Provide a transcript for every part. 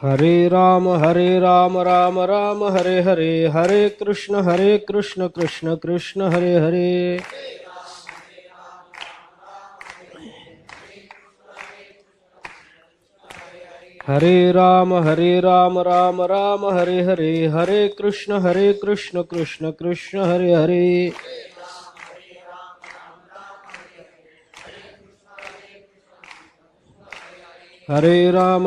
हरे राम राम राम हरे हरे, हरे कृष्ण कृष्ण कृष्ण हरे हरे। हरे राम राम राम हरे हरे, हरे कृष्ण कृष्ण कृष्ण हरे हरे। हरे राम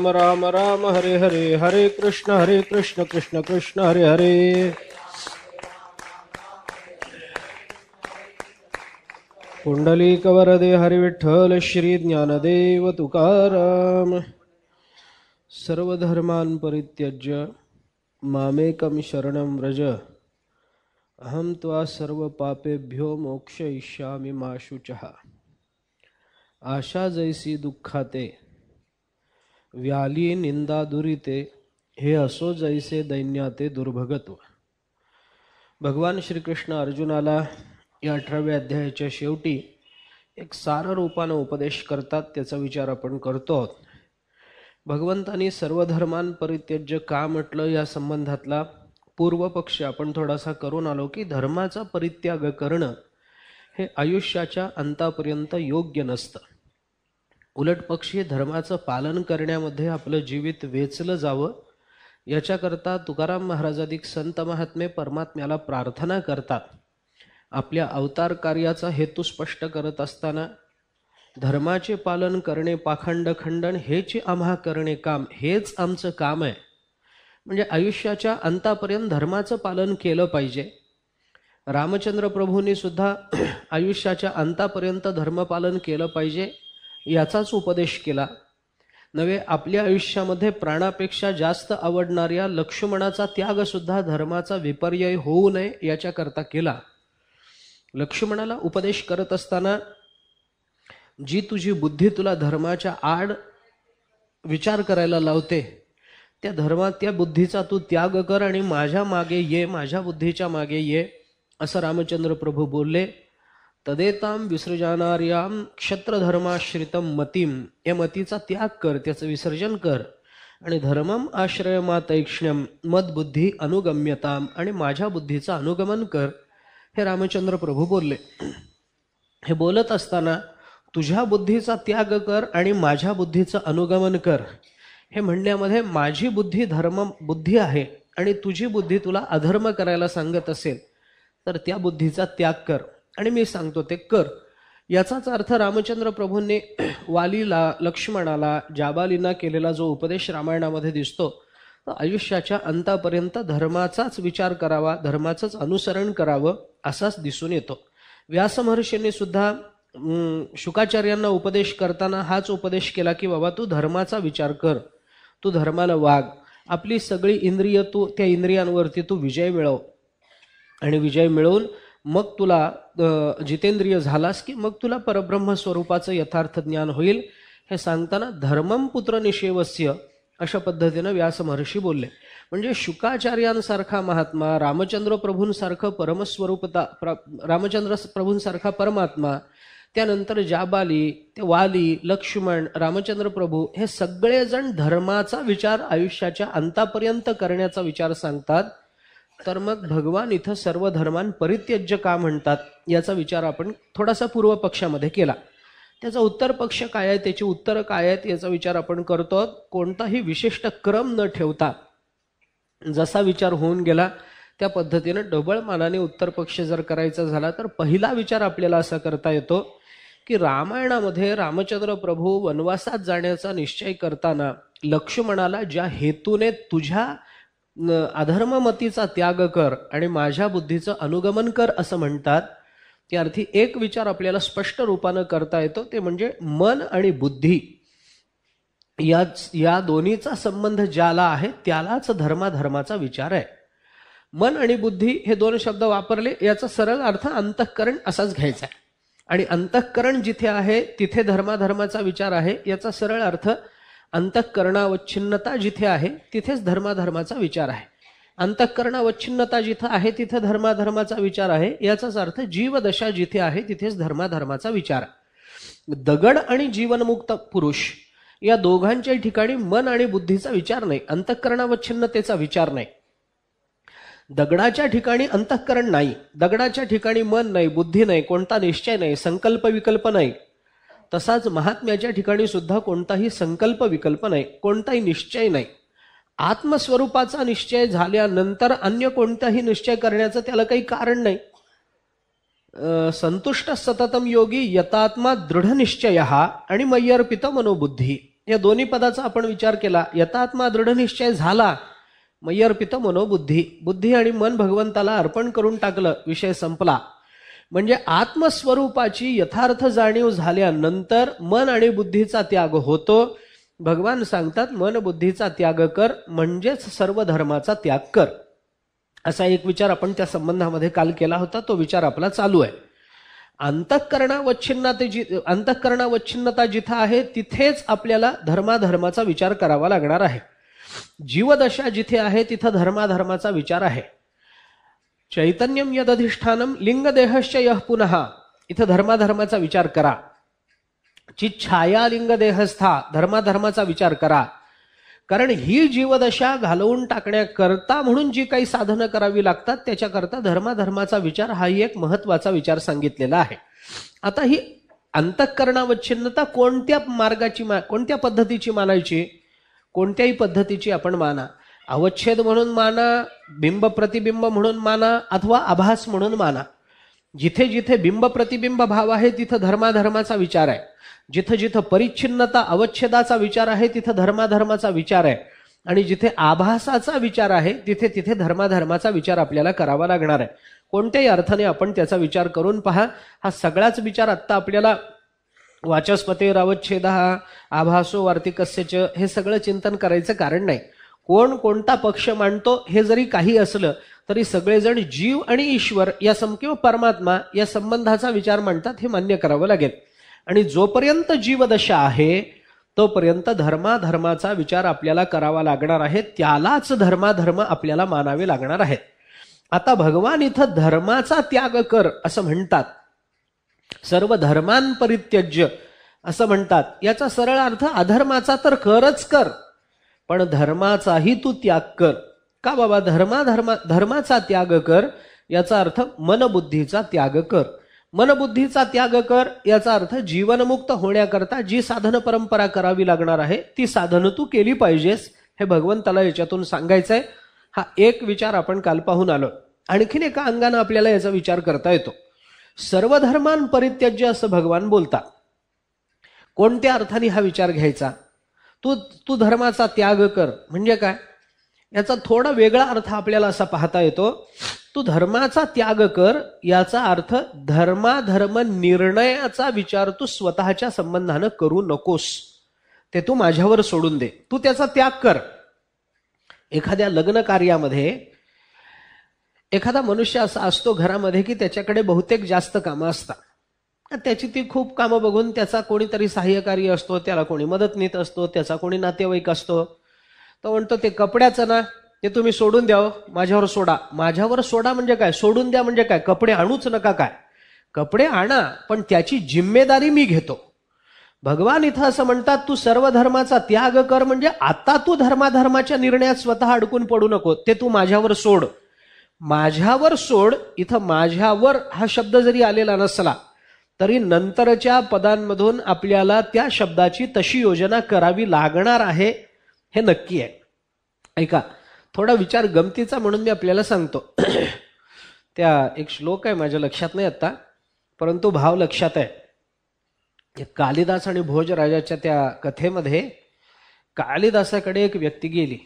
राम राम हरे हरे, हरे कृष्ण कृष्ण कृष्ण हरे हरे। पुंडलिक वरदे हरि विठ्ठल श्री ज्ञानदेव तुकाराम। सर्वधर्मान् परित्यज्य मामेकं शरणं व्रज, अहं त्वा सर्वपापेभ्यो मोक्षयिष्यामि मा शुचः। आशा जैसी दुःखाते, व्याली निंदा दुरिते, हे असो जैसे दैन्याते दुर्भगत्व। भगवान श्रीकृष्ण अर्जुनाला या 18व्या अध्यायाच्या शेवटी एक साररूपानं उपदेश करतात, त्याचा विचार आपण करतो। भगवंतांनी सर्व धर्मां परित्यज्य का म्हटलं, या संबंधातला पूर्वपक्ष आपण थोडासा करून आलो की धर्माचा परित्याग करणं हे आयुष्याच्या अंतापर्यंत योग्य नसतं। उलट पक्षी धर्माचं पालन करण्यामध्ये आपलं जीवित वेचलं जावं, याच्याकरता तुकाराम महाराजाधिक संत महात्मे परमात्म्याला प्रार्थना करतात। आपल्या अवतार कार्याचा हेतू स्पष्ट करत असताना धर्माचे पालन करणे पाखंड खंडन हेच आम्हा करणे काम, हेच आमचं काम आहे। म्हणजे आयुष्याच्या अंतापर्यंत धर्माचं पालन केलं पाहिजे। रामचंद्र प्रभूंनी सुद्धा आयुष्याच्या अंतापर्यंत धर्मपालन केलं पाहिजे याचाच उपदेश केला। नव्हे, आपल्या आयुष्यामध्ये प्राणापेक्षा जास्त आवडणाऱ्या लक्ष्मणाचा त्याग सुद्धा धर्माचा विपर्यय होऊ नये याच्याकरता केला। लक्ष्मणाला उपदेश करत असताना जी तुझी बुद्धी तुला धर्माच्या आड विचार करायला लावते, त्या बुद्धीचा तू त्याग कर आणि माझ्या मागे ये, माझ्या बुद्धीच्या मागे ये, असं रामचंद्र प्रभू बोलले। तदेताम विसृजानार्याम क्षत्रधर्माश्रितम मतीम, या मतीचा त्याग कर, त्याचं विसर्जन कर, आणि धर्मम आश्रयमातैक्ष्ण्यम मदबुद्धी अनुगम्यताम, आणि माझ्या बुद्धीचं अनुगमन कर, हे रामचंद्र प्रभू बोलले। हे बोलत असताना तुझ्या बुद्धीचा त्याग कर आणि माझ्या बुद्धीचं अनुगमन कर, हे म्हणण्यामध्ये माझी बुद्धी धर्म बुद्धी आहे आणि तुझी बुद्धी तुला अधर्म करायला सांगत असेल तर त्या बुद्धीचा त्याग कर आणि मी सांगतो ते कर। याचाच अर्थ रामचंद्र प्रभूंनी वालीला, लक्ष्मणाला, जाबालींना केलेला जो उपदेश रामायणामध्ये दिसतो, तर आयुष्याच्या अंतापर्यंत धर्माचाच विचार करावा, धर्माचंच अनुसरण करावं असाच दिसून येतो। व्यास महर्षींनी सुद्धा शुकाचार्यांना उपदेश करताना हाच उपदेश केला की बाबा तू धर्माचा विचार कर, तू धर्माला वाग, आपली सगळी इंद्रिय तू त्या इंद्रियांवरती तू विजय मिळव, आणि विजय मिळवून मग तुला जितेंद्रिय झालास की मग तुला परब्रह्म स्वरूपाचं यथार्थ ज्ञान होईल। हे सांगताना धर्मम पुत्र निषेवस्य अशा पद्धतीनं व्यास महर्षी बोलले। म्हणजे शुकाचार्यांसारखा महात्मा, रामचंद्र प्रभूंसारखं परमस्वरूपता, रामचंद्र प्रभूंसारखा परमात्मा, त्यानंतर जाबाली, ते वाली, लक्ष्मण, रामचंद्र प्रभू, हे सगळेजण धर्माचा विचार आयुष्याच्या अंतापर्यंत करण्याचा विचार सांगतात। तर मग भगवान इथं सर्व धर्मां परित्यज्य का म्हणतात, याचा विचार आपण थोडासा पूर्व पक्षामध्ये केला। त्याचा उत्तर पक्ष काय आहे, त्याची उत्तरं काय आहेत, याचा विचार आपण करतो। कोणताही विशिष्ट क्रम न ठेवता जसा विचार होऊन गेला त्या पद्धतीनं डबल मानाने उत्तर पक्ष जर करायचा झाला तर पहिला विचार आपल्याला असा करता येतो की रामायणामध्ये रामचंद्र प्रभू वनवासात जाण्याचा निश्चय करताना लक्ष्मणाला ज्या हेतूने तुझ्या अधर्ममतीचा त्याग कर आणि माझ्या बुद्धीचं अनुगमन कर असं म्हणतात, त्या अर्थी एक विचार आपल्याला स्पष्ट रूपानं करता येतो, ते म्हणजे मन आणि बुद्धी या दोन्हीचा संबंध ज्याला आहे त्यालाच धर्माचा विचार आहे। मन आणि बुद्धी हे दोन शब्द वापरले, याचा सरळ अर्थ अंतःकरण असाच घ्यायचा आहे, आणि अंतःकरण जिथे आहे तिथे धर्माचा विचार आहे, याचा सरळ अर्थ अंतःकरणावच्छिन्नता जिथे आहे तिथेच धर्माचा विचार आहे। अंतःकरणावच्छिन्नता जिथे आहे तिथे धर्माचा विचार आहे, याचाच अर्थ जीवदशा जिथे आहे तिथेच धर्माचा विचार। दगड आणि जीवनमुक्त पुरुष या दोघांच्या ठिकाणी मन आणि बुद्धीचा विचार नाही, अंतःकरणावच्छिन्नतेचा विचार नाही. दगडाच्या ठिकाणी अंतःकरण नाही, दगडाच्या ठिकाणी मन नाही, बुद्धी नाही, कोणता निश्चय नाही, संकल्प विकल्प नाही. तसाच महात्म्याच्या ठिकाणी सुद्धा कोणताही संकल्प विकल्प नाही, कोणताही निश्चय नाही. आत्मस्वरूपाचा निश्चय झाल्यानंतर अन्य कोणताही निश्चय करण्याचं त्याला काही कारण नाही. संतुष्ट सततम योगी यतात्मा दृढ निश्चय आणि मय्यर्पित मनोबुद्धी, या दोन्ही पदाचा आपण विचार केला. यतात्मा दृढ निश्चय झाला, मय्यर्पित मनोबुद्धी, बुद्धी आणि मन भगवंताला अर्पण करून टाकलं, विषय संपला. म्हणजे आत्मस्वरूपाची यथार्थ जाणीव झाल्यानंतर मन आणि बुद्धीचा त्याग होतो. भगवान सांगतात मन बुद्धीचा त्याग कर म्हणजेच सर्व धर्माचा त्याग कर. असा एक विचार आपण त्या संबंधामध्ये काल केला होता, तो विचार आपला चालू आहे. अंतःकरणावच्छिन्नता जिथं आहे तिथेच आपल्याला धर्माधर्माचा विचार करावा लागणार आहे. जीवदशा जिथे आहे तिथं धर्माधर्माचा विचार आहे. चैतन्यम यदधिष्ठानम लिंगदेहश्च यः पुनः, इथं धर्माधर्माचा विचार करा. चिच्छाया लिंगदेहस्था, धर्माधर्माचा विचार करा. कारण ही जीवदशा घालवून टाकण्याकरता म्हणून जी काही साधनं करावी लागतात त्याच्याकरता धर्माधर्माचा विचार हा एक महत्वाचा विचार सांगितलेला आहे. आता ही अंतःकरणावच्छिन्नता कोणत्या मार्गाची, कोणत्या पद्धतीची मानायची? कोणत्याही पद्धतीची आपण माना. अवच्छेद म्हणून माना, बिंब प्रतिबिंब म्हणून माना, अथवा आभास म्हणून माना. जिथे जिथे बिंब प्रतिबिंब भाव आहे तिथं धर्माधर्माचा विचार आहे. जिथं जिथं परिच्छिन्नता अवच्छेदाचा विचार आहे तिथं धर्माधर्माचा विचार आहे. आणि जिथे आभासाचा विचार आहे तिथे तिथे धर्माधर्माचा विचार आपल्याला करावा लागणार आहे. कोणत्याही अर्थाने आपण त्याचा विचार करून पहा. हा सगळाच विचार आत्ता आपल्याला वाचस्पतेरवच्छेद आभासो वार्तिकस्यच हे सगळं चिंतन करायचं कारण नाही. कोण कोणता पक्ष मांडतो हे जरी काही असलं तरी सगळेजण जीव आणि ईश्वर या किंवा परमात्मा या संबंधाचा विचार मांडतात, हे मान्य करावं लागेल. आणि जोपर्यंत जीवदशा आहे तोपर्यंत धर्माधर्माचा विचार आपल्याला करावा लागणार आहे. त्यालाच धर्माधर्म आपल्याला मानावे लागणार आहेत. आता भगवान इथं धर्माचा त्याग कर असं म्हणतात, सर्व धर्मान परित्यज्य असं म्हणतात. याचा सरळ अर्थ अधर्माचा तर करच कर, पण धर्माचाही तू त्याग कर. का बाबा? धर्माचा त्याग कर याचा अर्थ मनबुद्धीचा त्याग कर. मनबुद्धीचा त्याग कर याचा अर्थ जीवनमुक्त होण्याकरता जी साधन परंपरा करावी लागणार आहे ती साधनं तू केली पाहिजेस, हे भगवंताला याच्यातून सांगायचंय. हा एक विचार आपण काल पाहून आलो. आणखीन एका अंगानं आपल्याला याचा विचार करता येतो. सर्व धर्मान परित्यज्य असं भगवान बोलतात. कोणत्या अर्थाने हा विचार घ्यायचा? तू धर्माचा त्याग कर म्हणजे काय? याचा थोडा वेगळा अर्थ आपल्याला असा पाहता येतो. तू धर्माचा त्याग कर याचा अर्थ धर्माधर्म निर्णयाचा विचार तू स्वतःच्या संबंधानं करू नकोस, ते तू माझ्यावर सोडून दे, तू त्याचा त्याग कर. एखाद्या लग्न कार्यामध्ये एखादा मनुष्य असा असतो घरामध्ये की त्याच्याकडे बहुतेक जास्त कामं असतात. त्याची ती खूप कामं बघून त्याचा कोणीतरी सहाय्यकारी असतो, त्याला कोणी मदतनीत असतो, त्याचा कोणी नातेवाईक असतो. तो म्हणतो ते कपड्याचं ना ते तुम्ही सोडून द्या, माझ्यावर सोडा. माझ्यावर सोडा म्हणजे काय? सोडून द्या म्हणजे काय? कपडे आणूच नका काय? कपडे आणा, पण त्याची जिम्मेदारी मी घेतो. भगवान इथं असं म्हणतात तू सर्व धर्माचा त्याग कर म्हणजे आता तू धर्माधर्माच्या निर्णयात स्वतः अडकून पडू नको, ते तू माझ्यावर सोड. माझ्यावर सोड, इथं माझ्यावर हा शब्द जरी आलेला नसला तरी नंतरच्या पदांमधून आपल्याला त्या शब्दाची तशी योजना करावी लागणार आहे, हे नक्की आहे. ऐका, थोडा विचार गमतीचा म्हणून मी आपल्याला सांगतो. त्या एक श्लोक आहे, माझ्या लक्षात नाही आता, परंतु भाव लक्षात आहे. कालिदास आणि भोजराजाच्या त्या कथेमध्ये कालिदासाकडे एक व्यक्ती गेली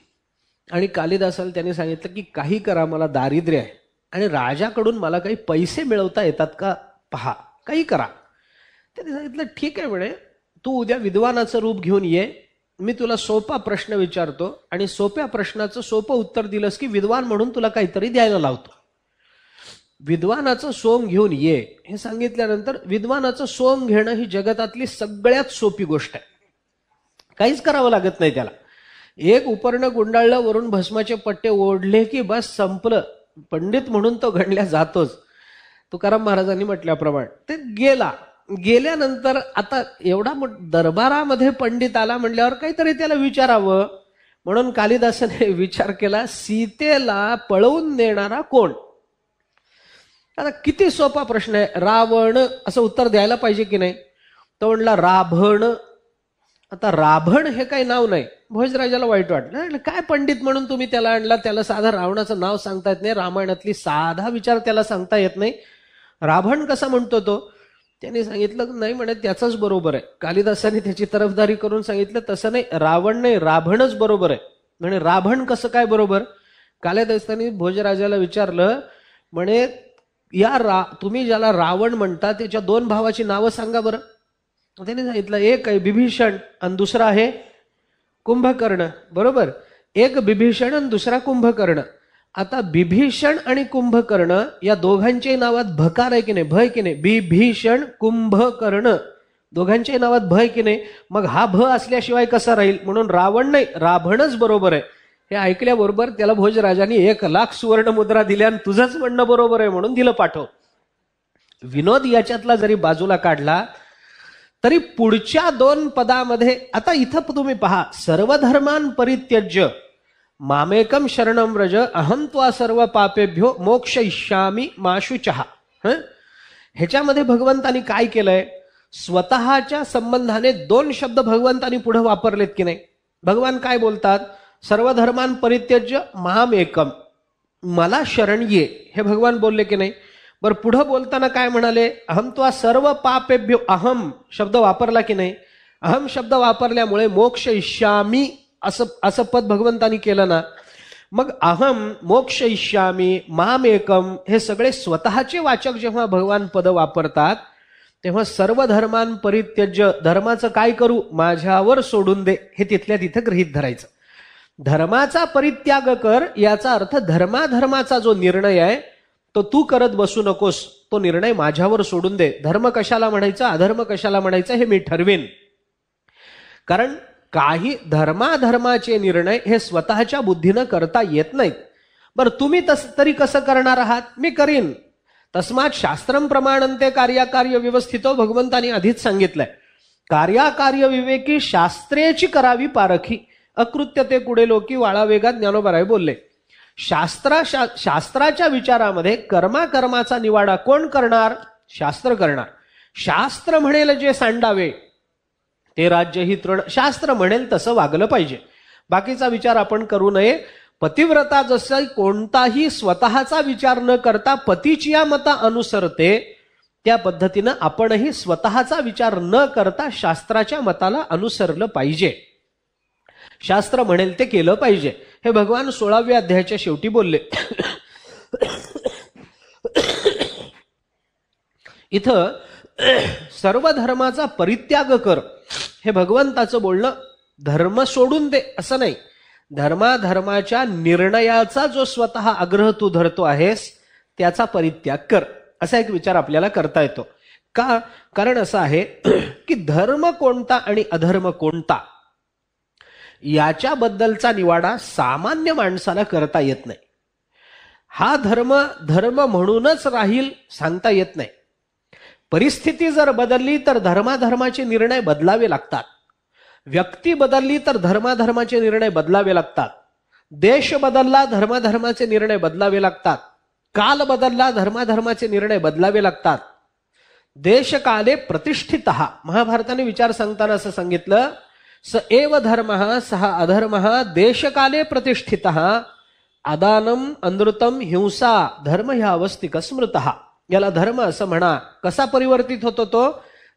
आणि कालिदासाला त्याने सांगितलं की काही करा, मला दारिद्र्य आहे आणि राजाकडून मला काही पैसे मिळवता येतात का पहा, काही करा. त्याने सांगितलं ठीक आहे म्हणे, तू उद्या विद्वानाचं रूप घेऊन ये, मी तुला सोपा प्रश्न विचारतो आणि सोप्या प्रश्नाचं सोपं उत्तर दिलंस की विद्वान म्हणून तुला काहीतरी द्यायला लावतो. विद्वानाचं सोंग घेऊन ये हे सांगितल्यानंतर विद्वानाचं सोंग घेणं ही जगतातली सगळ्यात सोपी गोष्ट आहे. काहीच करावं लागत नाही त्याला. एक उपर्ण गुंडाळलं, वरून भस्माचे पट्टे ओढले की बस संपलं. पंडित म्हणून तो गणल्या जातोच. तुकाराम महाराजांनी म्हटल्याप्रमाणे ते गेला गेल्यानंतर आता एवढा दरबारामध्ये पंडित आला म्हणल्यावर काहीतरी त्याला विचारावं, म्हणून कालिदासाने विचार केला, सीतेला पळवून नेणारा कोण? आता किती सोपा प्रश्न आहे. रावण असं उत्तर द्यायला पाहिजे की नाही? तो म्हणला राभण. आता राभण हे काही नाव नाही. भोजराजाला वाईट वाटलं, काय पंडित म्हणून तुम्ही त्याला आणला, त्याला साधं रावणाचं नाव सांगता येत नाही, रामायणातली साधा विचार त्याला सांगता येत नाही, राभण कसा म्हणतो तो? त्यांनी सांगितलं नाही म्हणे त्याचंच बरोबर आहे. कालिदासाने त्याची तरफदारी करून सांगितलं तसं नाही, रावण नाही राभणच बरोबर आहे. म्हणे राभण कसं काय बरोबर? कालिदासाने भोजराजाला विचारलं, म्हणे तुम्ही ज्याला रावण म्हणता त्याच्या दोन भावाची नावं सांगा बरं. त्याने सांगितलं एक आहे बिभीषण आणि दुसरा आहे कुंभकर्ण. बरोबर, एक बिभीषण आणि दुसरा कुंभकर्ण. आता बिभीषण आणि कुंभकर्ण या दोघांच्याही नावात भकार आहे की नाही? भय की नाही? बिभीषण कुंभकर्ण दोघांच्याही नावात भय की नाही? मग हा भ असल्याशिवाय कसा राहील? म्हणून रावण नाही राभणच बरोबर आहे. हे ऐकल्याबरोबर त्याला भोजराजांनी 1,00,000 सुवर्ण मुद्रा दिल्या आणि तुझंच म्हणणं बरोबर आहे म्हणून दिलं पाठव. विनोद याच्यातला जरी बाजूला काढला तरी पुढच्या 2 पदामध्ये आता इथं तुम्ही पहा, सर्वधर्मान परित्यज्य मामेकम शरणम व्रज अहम त्वा सर्व पापेभ्यो मोक्षयिष्यामि मा शुचः. ह्याच्यामध्ये भगवंतानी काय केलंय? स्वतःच्या संबंधाने 2 शब्द भगवंतानी पुढे वापरलेत की नाही? भगवान काय बोलतात? सर्वधर्मान परित्यज्य मामेकम, मला शरण ये, हे भगवान बोलले की नाही? बरं, पुढे बोलताना काय म्हणाले? अहम त्वा सर्व पापेभ्यो, अहम शब्द वापरला की नाही? अहम शब्द वापरल्यामुळे मोक्षयिष्यामि असं पद भगवंतानी केलं ना. मग अहम, मोक्षयिष्यामि, मामेकम हे सगळे स्वतःचे वाचक जेव्हा भगवान पद वापरतात तेव्हा सर्व धर्मान परित्यज्य, धर्माचं काय करू? माझ्यावर सोडून दे, हे तिथल्या तिथं गृहीत धरायचं. धर्माचा परित्याग कर याचा अर्थ धर्माचा जो निर्णय आहे तो तू करत बसू नकोस, तो निर्णय माझ्यावर सोडून दे. धर्म कशाला म्हणायचा, अधर्म कशाला म्हणायचं हे मी ठरवेन. कारण काही धर्माचे निर्णय हे स्वतःच्या बुद्धीनं करता येत नाहीत. बरं, तुम्ही तरी कसं करणार आहात? मी करीन. तस्मात शास्त्रम प्रमाणंते कार्याकार्य व्यवस्थितो, भगवंतानी आधीच सांगितलंय. कार्याकार्य विवेकी शास्त्रेची करावी पारखी, अकृत्य ते कुडे लोकी वाळा वेगात ज्ञानोबाराय बोलले. शास्त्राच्या विचारामध्ये कर्माचा निवाडा कोण करणार? शास्त्र करणार. शास्त्र म्हणेल जे सांडावे ते राज्य ही तृण, शास्त्र म्हणेल तसं वागलं पाहिजे. बाकीचा विचार आपण करू नये. पतिव्रता जसं कोणताही स्वतःचा विचार न करता पतीची या मता अनुसरते, त्या पद्धतीनं आपणही स्वतःचा विचार न करता शास्त्राच्या मताला अनुसरलं पाहिजे. शास्त्र म्हणेल ते केलं पाहिजे, हे भगवान 16व्या अध्यायाच्या शेवटी बोलले. इथं सर्व धर्माचा परित्याग कर हे भगवंताचं बोलणं. धर्म सोडून दे असं नाही, धर्माच्या निर्णयाचा जो स्वतः आग्रह तू धरतो आहेस त्याचा परित्याग कर, असा एक विचार आपल्याला करता येतो. का? कारण असं आहे की धर्म कोणता आणि अधर्म कोणता याच्याबद्दलचा निवाडा सामान्य माणसाला करता येत नाही. हा धर्म म्हणूनच राहील सांगता येत नाही. परिस्थिती जर बदलली तर धर्माचे निर्णय बदलावे लागतात. व्यक्ती बदलली तर धर्माचे निर्णय बदलावे लागतात. देश बदलला धर्माचे निर्णय बदलावे लागतात. काल बदलला धर्माचे निर्णय बदलावे लागतात. देशकाले प्रतिष्ठितः, महाभारताने विचार सांगताना असं सांगितलं, स एव धर्मः सह अधर्मः देशकाले प्रतिष्ठितः अदानम अनृतम हिंसा धर्म ह्या अवस्थिक स्मृतः. याला धर्म असं म्हणा. कसा परिवर्तित होतो तो?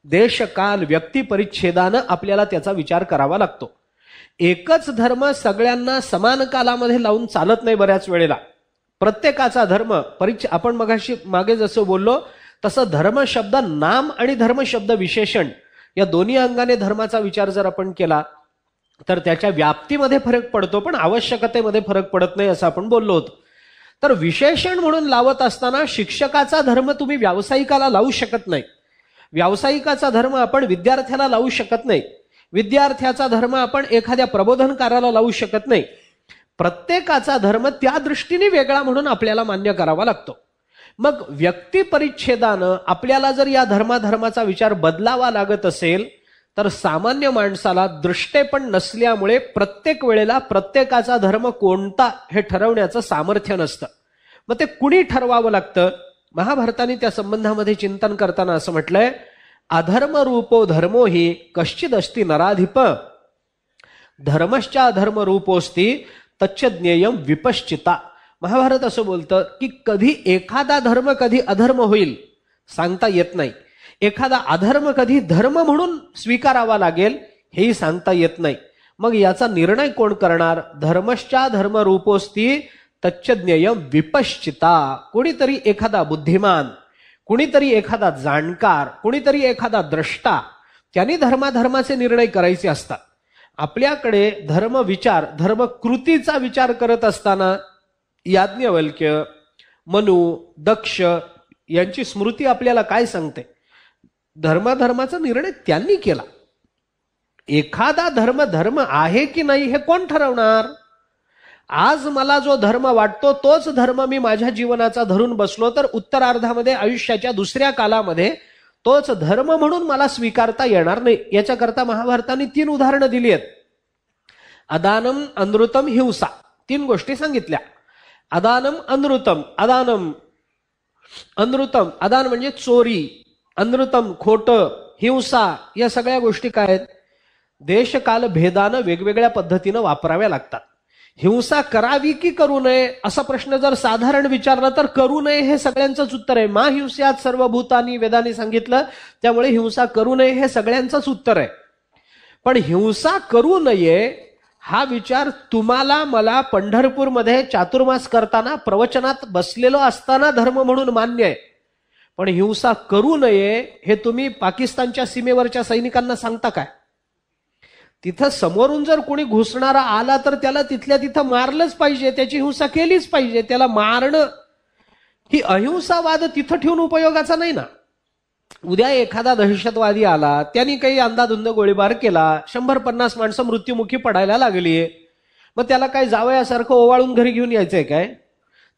देश काल व्यक्ती परिच्छेदानं आपल्याला त्याचा विचार करावा लागतो. एकच धर्म सगळ्यांना समान कालामध्ये लावून चालत नाही. बऱ्याच वेळेला प्रत्येकाचा धर्म आपण मागे जसं बोललो तसं धर्म शब्द नाम आणि धर्म शब्द विशेषण या दोन्ही अंगाने धर्माचा विचार जर आपण केला तर त्याच्या व्याप्तीमध्ये फरक पडतो, पण आवश्यकतेमध्ये फरक पडत नाही असं आपण बोललो होतो. तर विशेषण म्हणून लावत असताना शिक्षकाचा धर्म तुम्ही व्यावसायिकाला लावू शकत नाही. व्यावसायिकाचा धर्म आपण विद्यार्थ्याला लावू शकत नाही. विद्यार्थ्याचा धर्म आपण एखाद्या प्रबोधनकाराला लावू शकत नाही. प्रत्येकाचा धर्म त्या दृष्टीने वेगळा म्हणून आपल्याला मान्य करावा लागतो. मग व्यक्ती परिच्छेदानं आपल्याला जर या धर्माधर्माचा विचार बदलावा लागत असेल तर सामान्य माणसाला दृष्टेपण नसल्यामुळे प्रत्येक वेळेला प्रत्येकाचा धर्म कोणता हे ठरवण्याचं सामर्थ्य नसतं. मग ते कुणी ठरवावं लागतं? महाभारताने त्या संबंधामध्ये चिंतन करताना असं म्हटलंय, अधर्म रूपो धर्मो हि कश्चिद अस्ति नराधिप धर्मश्च अधर्म रूपोस्ति तच्च ज्ञेयम विपश्चिता. महाभारत असं बोलतं की कधी एखादा धर्म कधी अधर्म होईल सांगता येत नाही. एखादा अधर्म कधी धर्म म्हणून स्वीकारावा लागेल हेही सांगता येत नाही. मग याचा निर्णय कोण करणार? धर्मश्चा धर्म रूपोस्ति तच्च ज्ञेयम विपश्चिता. कुणीतरी एखादा बुद्धिमान, कुणीतरी एखादा जाणकार, कुणीतरी एखादा द्रष्टा, त्यांनी धर्माधर्माचे निर्णय करायचे असतात. आपल्याकडे धर्म विचार, धर्म कृतीचा विचार करत असताना याज्ञवल्क्य, मनु, दक्ष यांची स्मृती आपल्याला काय सांगते? धर्माधर्माचा निर्णय त्यांनी केला. एखादा धर्म धर्म आहे की नाही हे कोण ठरवणार? आज मला जो धर्म वाटतो तोच धर्म मी माझ्या जीवनाचा धरून बसलो तर उत्तरार्धामध्ये आयुष्याच्या दुसऱ्या कालामध्ये तोच धर्म म्हणून मला स्वीकारता येणार नाही. याच्याकरता महाभारताने 3 उदाहरणं दिली आहेत. अदानम, अनृतम, हिंसा. 3 गोष्टी सांगितल्या. अदानम, अनृतम. अदानम, अनृतम. अदान म्हणजे चोरी, अनृतम खोटं, हिंसा. या सगळ्या गोष्टी काय आहेत? देशकाल भेदानं वेगवेगळ्या पद्धतीनं वापराव्या लागतात. हिंसा करावी की करू नये असा प्रश्न जर साधारण विचारला तर करू नये हे सगळ्यांचंच उत्तर आहे. मा हिंस्यात सर्व भूतानी वेदांनी सांगितलं, त्यामुळे हिंसा करू नये हे सगळ्यांचंच उत्तर आहे. पण हिंसा करू नये हा विचार तुम्हाला मला पंढरपूरमध्ये चातुर्मास करताना प्रवचनात बसलेलो असताना धर्म म्हणून मान्य आहे. पण हिंसा करू नये हे तुम्ही पाकिस्तानच्या सीमेवरच्या सैनिकांना सांगता काय? तिथं समोरून जर कोणी घुसणारा आला तर त्याला तिथल्या तिथं मारलंच पाहिजे, त्याची हिंसा केलीच पाहिजे. त्याला मारणं ही अहिंसावाद तिथं ठेवून उपयोगाचा नाही ना. उद्या एखादा दहशतवादी आला, त्यांनी काही अंधाधुंद गोळीबार केला, 100-50 माणसं मृत्युमुखी पडायला लागली, मग त्याला काय जावयासारखं ओवाळून घरी घेऊन यायचंय काय?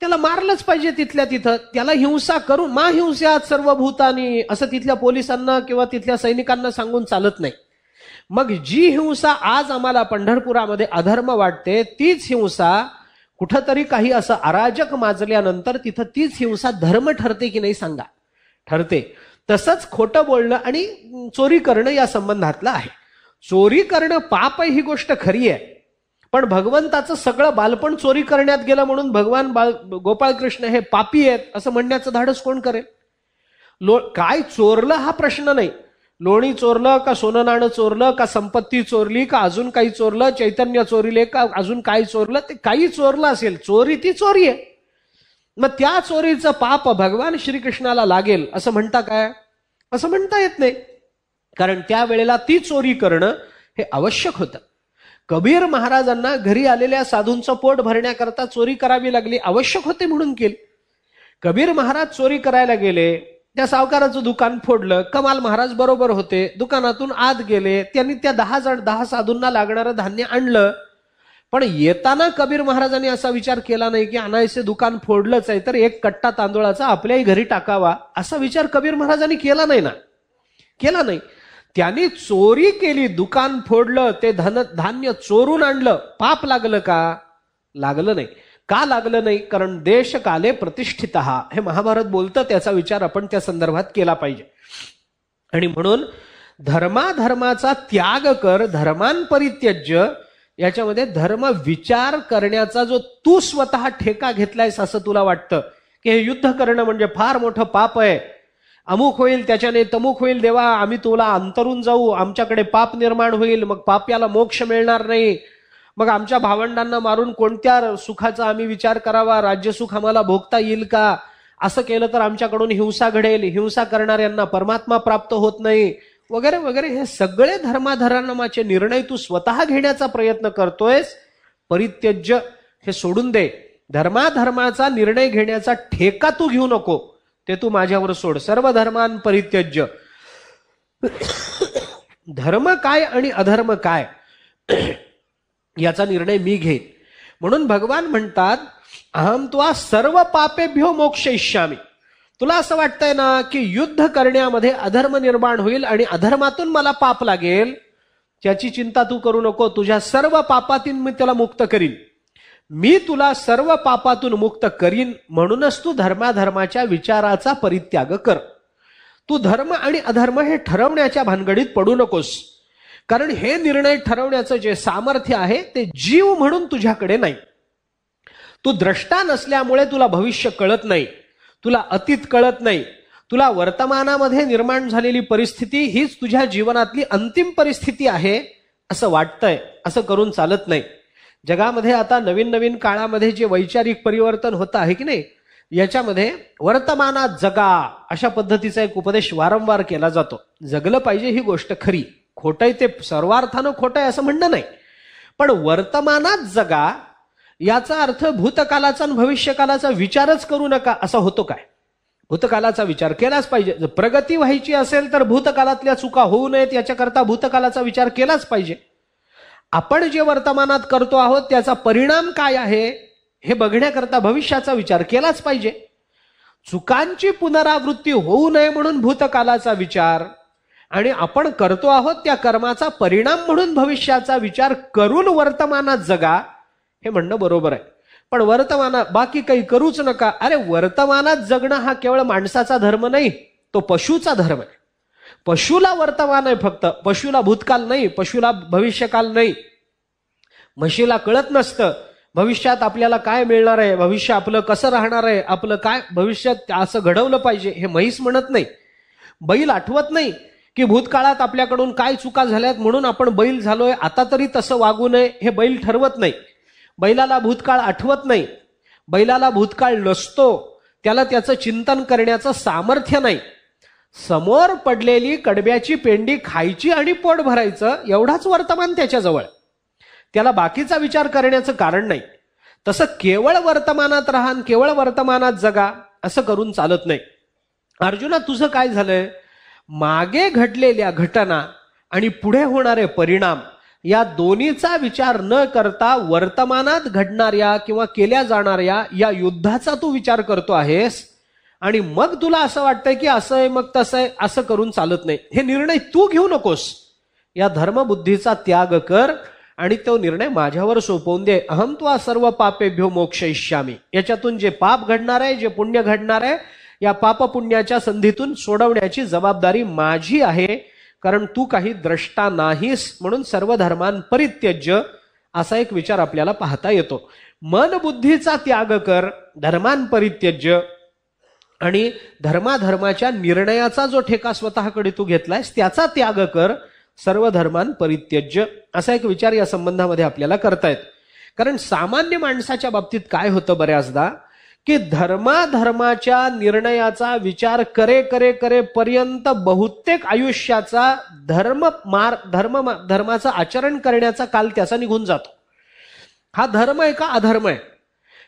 त्याला मारलंच पाहिजे तिथल्या तिथं. त्याला हिंसा करून मा हिंस्यात सर्व भूतानी असं तिथल्या पोलिसांना किंवा तिथल्या सैनिकांना सांगून चालत नाही. मग जी हिंसा आज आम्हाला पंढरपुरामध्ये अधर्म वाटते तीच हिंसा कुठंतरी काही असं अराजक माजल्यानंतर तिथं तीच हिंसा धर्म ठरते की नाही सांगा? ठरते. तसंच खोटं बोलणं आणि चोरी करणं या संबंधातलं आहे. चोरी करणं पाप ही गोष्ट खरी आहे, पण भगवंताचं सगळं बालपण चोरी करण्यात गेलं म्हणून भगवान गोपाळकृष्ण हे पापी आहेत असं म्हणण्याचं धाडस कोण करेल? काय चोरलं हा प्रश्न नाही. लोणी चोरलं का सोनं नाणं चोरलं का संपत्ती चोरली का अजून काही चोरलं, चैतन्य चोरीले का अजून काही चोरलं, ते काही चोरलं असेल, चोरी ती चोरी आहे. मग त्या चोरीचं पाप भगवान श्रीकृष्णाला लागेल असं म्हणता काय? असं म्हणता येत नाही. कारण त्यावेळेला ती चोरी करणं हे आवश्यक होतं. कबीर महाराजांना घरी आलेल्या साधूंचं पोट भरण्याकरता चोरी करावी लागली, आवश्यक होते म्हणून केली. कबीर महाराज चोरी करायला गेले, त्या सावकाराचं दुकान फोडलं. कमाल महाराज बरोबर होते, दुकानातून आत गेले, त्यांनी त्या 10 साधूंना लागणारं धान्य आणलं. पण येताना कबीर महाराजांनी असा विचार केला नाही की अनायसे दुकान फोडलंच आहे तर 1 कट्टा तांदूळाचा आपल्याही घरी टाकावा, असा विचार कबीर महाराजांनी केला नाही ना. केला नाही. त्यांनी चोरी केली, दुकान फोडलं, ते धान्य चोरून आणलं. पाप लागलं का? लागलं नाही. का लागलं नाही? कारण देशकाले प्रतिष्ठित हे महाभारत बोलतं, त्याचा विचार आपण त्या संदर्भात केला पाहिजे. आणि म्हणून धर्माधर्माचा त्याग कर, धर्मान परित्यज्य, याच्यामध्ये धर्म विचार करण्याचा जो तू स्वतः ठेका घेतलायस असं तुला वाटतं की हे युद्ध करणं म्हणजे फार मोठं पाप आहे, अमुक होईल त्याच्याने तमुक होईल, देवा आम्ही तुला अंतरून जाऊ, आमच्याकडे पाप निर्माण होईल, मग पाप्याला मोक्ष मिळणार नाही, मग आमच्या भावंडांना मारून कोणत्या सुखाचा आम्ही विचार करावा, राज्यसुख आम्हाला भोगता येईल का, असं केलं तर आमच्याकडून हिंसा घडेल, हिंसा करणाऱ्यांना परमात्मा प्राप्त होत नाही, वगैरे वगैरे. हे सगळे धर्माधर्माचे निर्णय तू स्वतः घेण्याचा प्रयत्न करतोयस. परित्यज्य हे सोडून दे. धर्माधर्माचा निर्णय घेण्याचा ठेका तू घेऊ नको, ते तू माझ्यावर सोड. सर्व धर्मान परित्यज्य. धर्म काय आणि अधर्म काय याचा निर्णय मी घेईन. म्हणून भगवान म्हणतात अहम त्वा सर्व पापेभ्यो मोक्षयिष्यामि. तुला असं वाटतंय ना की युद्ध करण्यामध्ये अधर्म निर्माण होईल आणि अधर्मातून मला पाप लागेल, त्याची चिंता तू करू नको. तुझ्या सर्व पापातून मी त्याला मुक्त करीन. मी तुला सर्व पापातून मुक्त करीन. म्हणूनच तू धर्माधर्माच्या विचाराचा परित्याग कर. तू धर्म आणि अधर्म हे ठरवण्याच्या भानगडीत पडू नकोस. कारण हे निर्णय ठरवण्याचं जे सामर्थ्य आहे ते जीव म्हणून तुझ्याकडे नाही. तू द्रष्टा नसल्यामुळे तुला भविष्य कळत नाही, तुला अतीत कळत नाही. तुला वर्तमानामध्ये निर्माण झालेली परिस्थिती हीच तुझ्या जीवनातली अंतिम परिस्थिती आहे असं वाटतंय. असं करून चालत नाही. जगामध्ये आता नवीन नवीन काळामध्ये जे वैचारिक परिवर्तन होतं आहे की नाही, याच्यामध्ये वर्तमानात जगा अशा पद्धतीचा एक उपदेश वारंवार केला जातो. जगलं पाहिजे ही गोष्ट खरी, खोटंय ते सर्वार्थानं खोटंय असं म्हणणं नाही, पण वर्तमानात जगा याचा अर्थ भूतकालाचा आणि भविष्यकालाचा विचारच करू नका असा होतो काय? भूतकालाचा विचार केलाच पाहिजे. जर प्रगती व्हायची असेल तर भूतकाळातल्या चुका होऊ नयेत याच्याकरता भूतकालाचा विचार केलाच पाहिजे. आपण जे वर्तमानात करतो आहोत त्याचा परिणाम काय आहे हे बघण्याकरता भविष्याचा विचार केलाच पाहिजे. चुकांची पुनरावृत्ती होऊ नये म्हणून भूतकालाचा विचार आणि आपण करतो आहोत त्या कर्माचा परिणाम म्हणून भविष्याचा विचार करून वर्तमानात जगा हे म्हणणं बरोबर आहे. पण वर्तमानात बाकी काही करूच नका. अरे वर्तमानात जगणं हा केवळ माणसाचा धर्म नाही, तो पशुचा धर्म आहे. पशुला वर्तमान आहे फक्त, पशुला भूतकाल नाही, पशुला भविष्यकाल नाही. म्हशीला कळत नसतं भविष्यात आपल्याला काय मिळणार आहे, भविष्य आपलं कसं राहणार आहे, आपलं काय भविष्यात असं घडवलं पाहिजे हे म्हैस म्हणत नाही. बैल आठवत नाही की भूतकाळात आपल्याकडून काय चुका झाल्यात म्हणून आपण बैल झालोय, आता तरी तसं वागू नये हे बैल ठरवत नाही. बैलाला भूतकाळ आठवत नाही, बैलाला भूतकाळ नसतो, त्याला त्याचं चिंतन करण्याचं सामर्थ्य नाही. समोर पडलेली कडब्याची पेंडी खायची आणि पोट भरायचं एवढाच वर्तमान त्याच्याजवळ, त्याला बाकीचा विचार करण्याचं कारण नाही. तसं केवळ वर्तमानात राहा, केवळ वर्तमानात जगा असं करून चालत नाही. अर्जुना तुझं काय झालंय, मागे घडलेल्या घटना आणि पुढे होणारे परिणाम या दोन्हीचा विचार न करता वर्तमानात घडणाऱ्या किंवा केल्या जाणाऱ्या या युद्धाचा तू विचार करतो आहेस आणि मग तुला असं वाटतंय की असं आहे मग तसं आहे, असं करून चालत नाही. हे निर्णय तू घेऊ नकोस. या धर्मबुद्धीचा त्याग कर आणि तो निर्णय माझ्यावर सोपवून दे. अहम त्वा सर्व पापेभ्यो मोक्षयिष्यामी. याच्यातून जे पाप घडणार आहे, जे पुण्य घडणार आहे, या पाप पुण्याच्या संधीतून सोडवण्याची जबाबदारी माझी आहे. कारण तू काही द्रष्टा नाहीस म्हणून सर्व धर्मान परित्यज्य असा एक विचार आपल्याला पाहता येतो. मन बुद्धीचा त्याग कर, धर्मान परित्यज्य, आणि धर्माधर्माच्या निर्णयाचा जो ठेका स्वतःकडे तू घेतलायस त्याचा त्याग कर, सर्व धर्मान परित्यज्य असा एक विचार या संबंधामध्ये आपल्याला करतायत. कारण सामान्य माणसाच्या बाबतीत काय होतं बऱ्याचदा की धर्माधर्माच्या निर्णयाचा विचार करे करे करेपर्यंत बहुतेक आयुष्याचा धर्माचं आचरण करण्याचा काल त्याचा निघून जातो. हा धर्म आहे का अधर्म आहे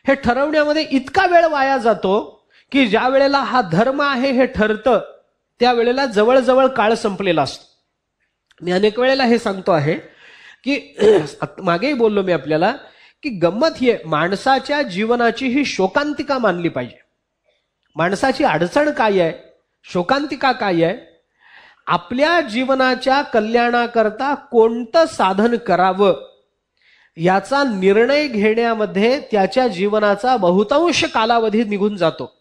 हे ठरवण्यामध्ये इतका वेळ वाया जातो की ज्या वेळेला हा धर्म आहे हे ठरतं त्यावेळेला जवळजवळ काळ संपलेला असतो. मी अनेक वेळेला हे सांगतो आहे की मागेही बोललो मी आपल्याला की गंमत ही आहे, माणसाच्या जीवनाची ही शोकांतिका मानली पाहिजे. माणसाची अडचण काय आहे, शोकांतिका काय आहे, आपल्या जीवनाच्या कल्याणाकरता कोणतं साधन करावं याचा निर्णय घेण्यामध्ये त्याच्या जीवनाचा बहुतांश कालावधी निघून जातो.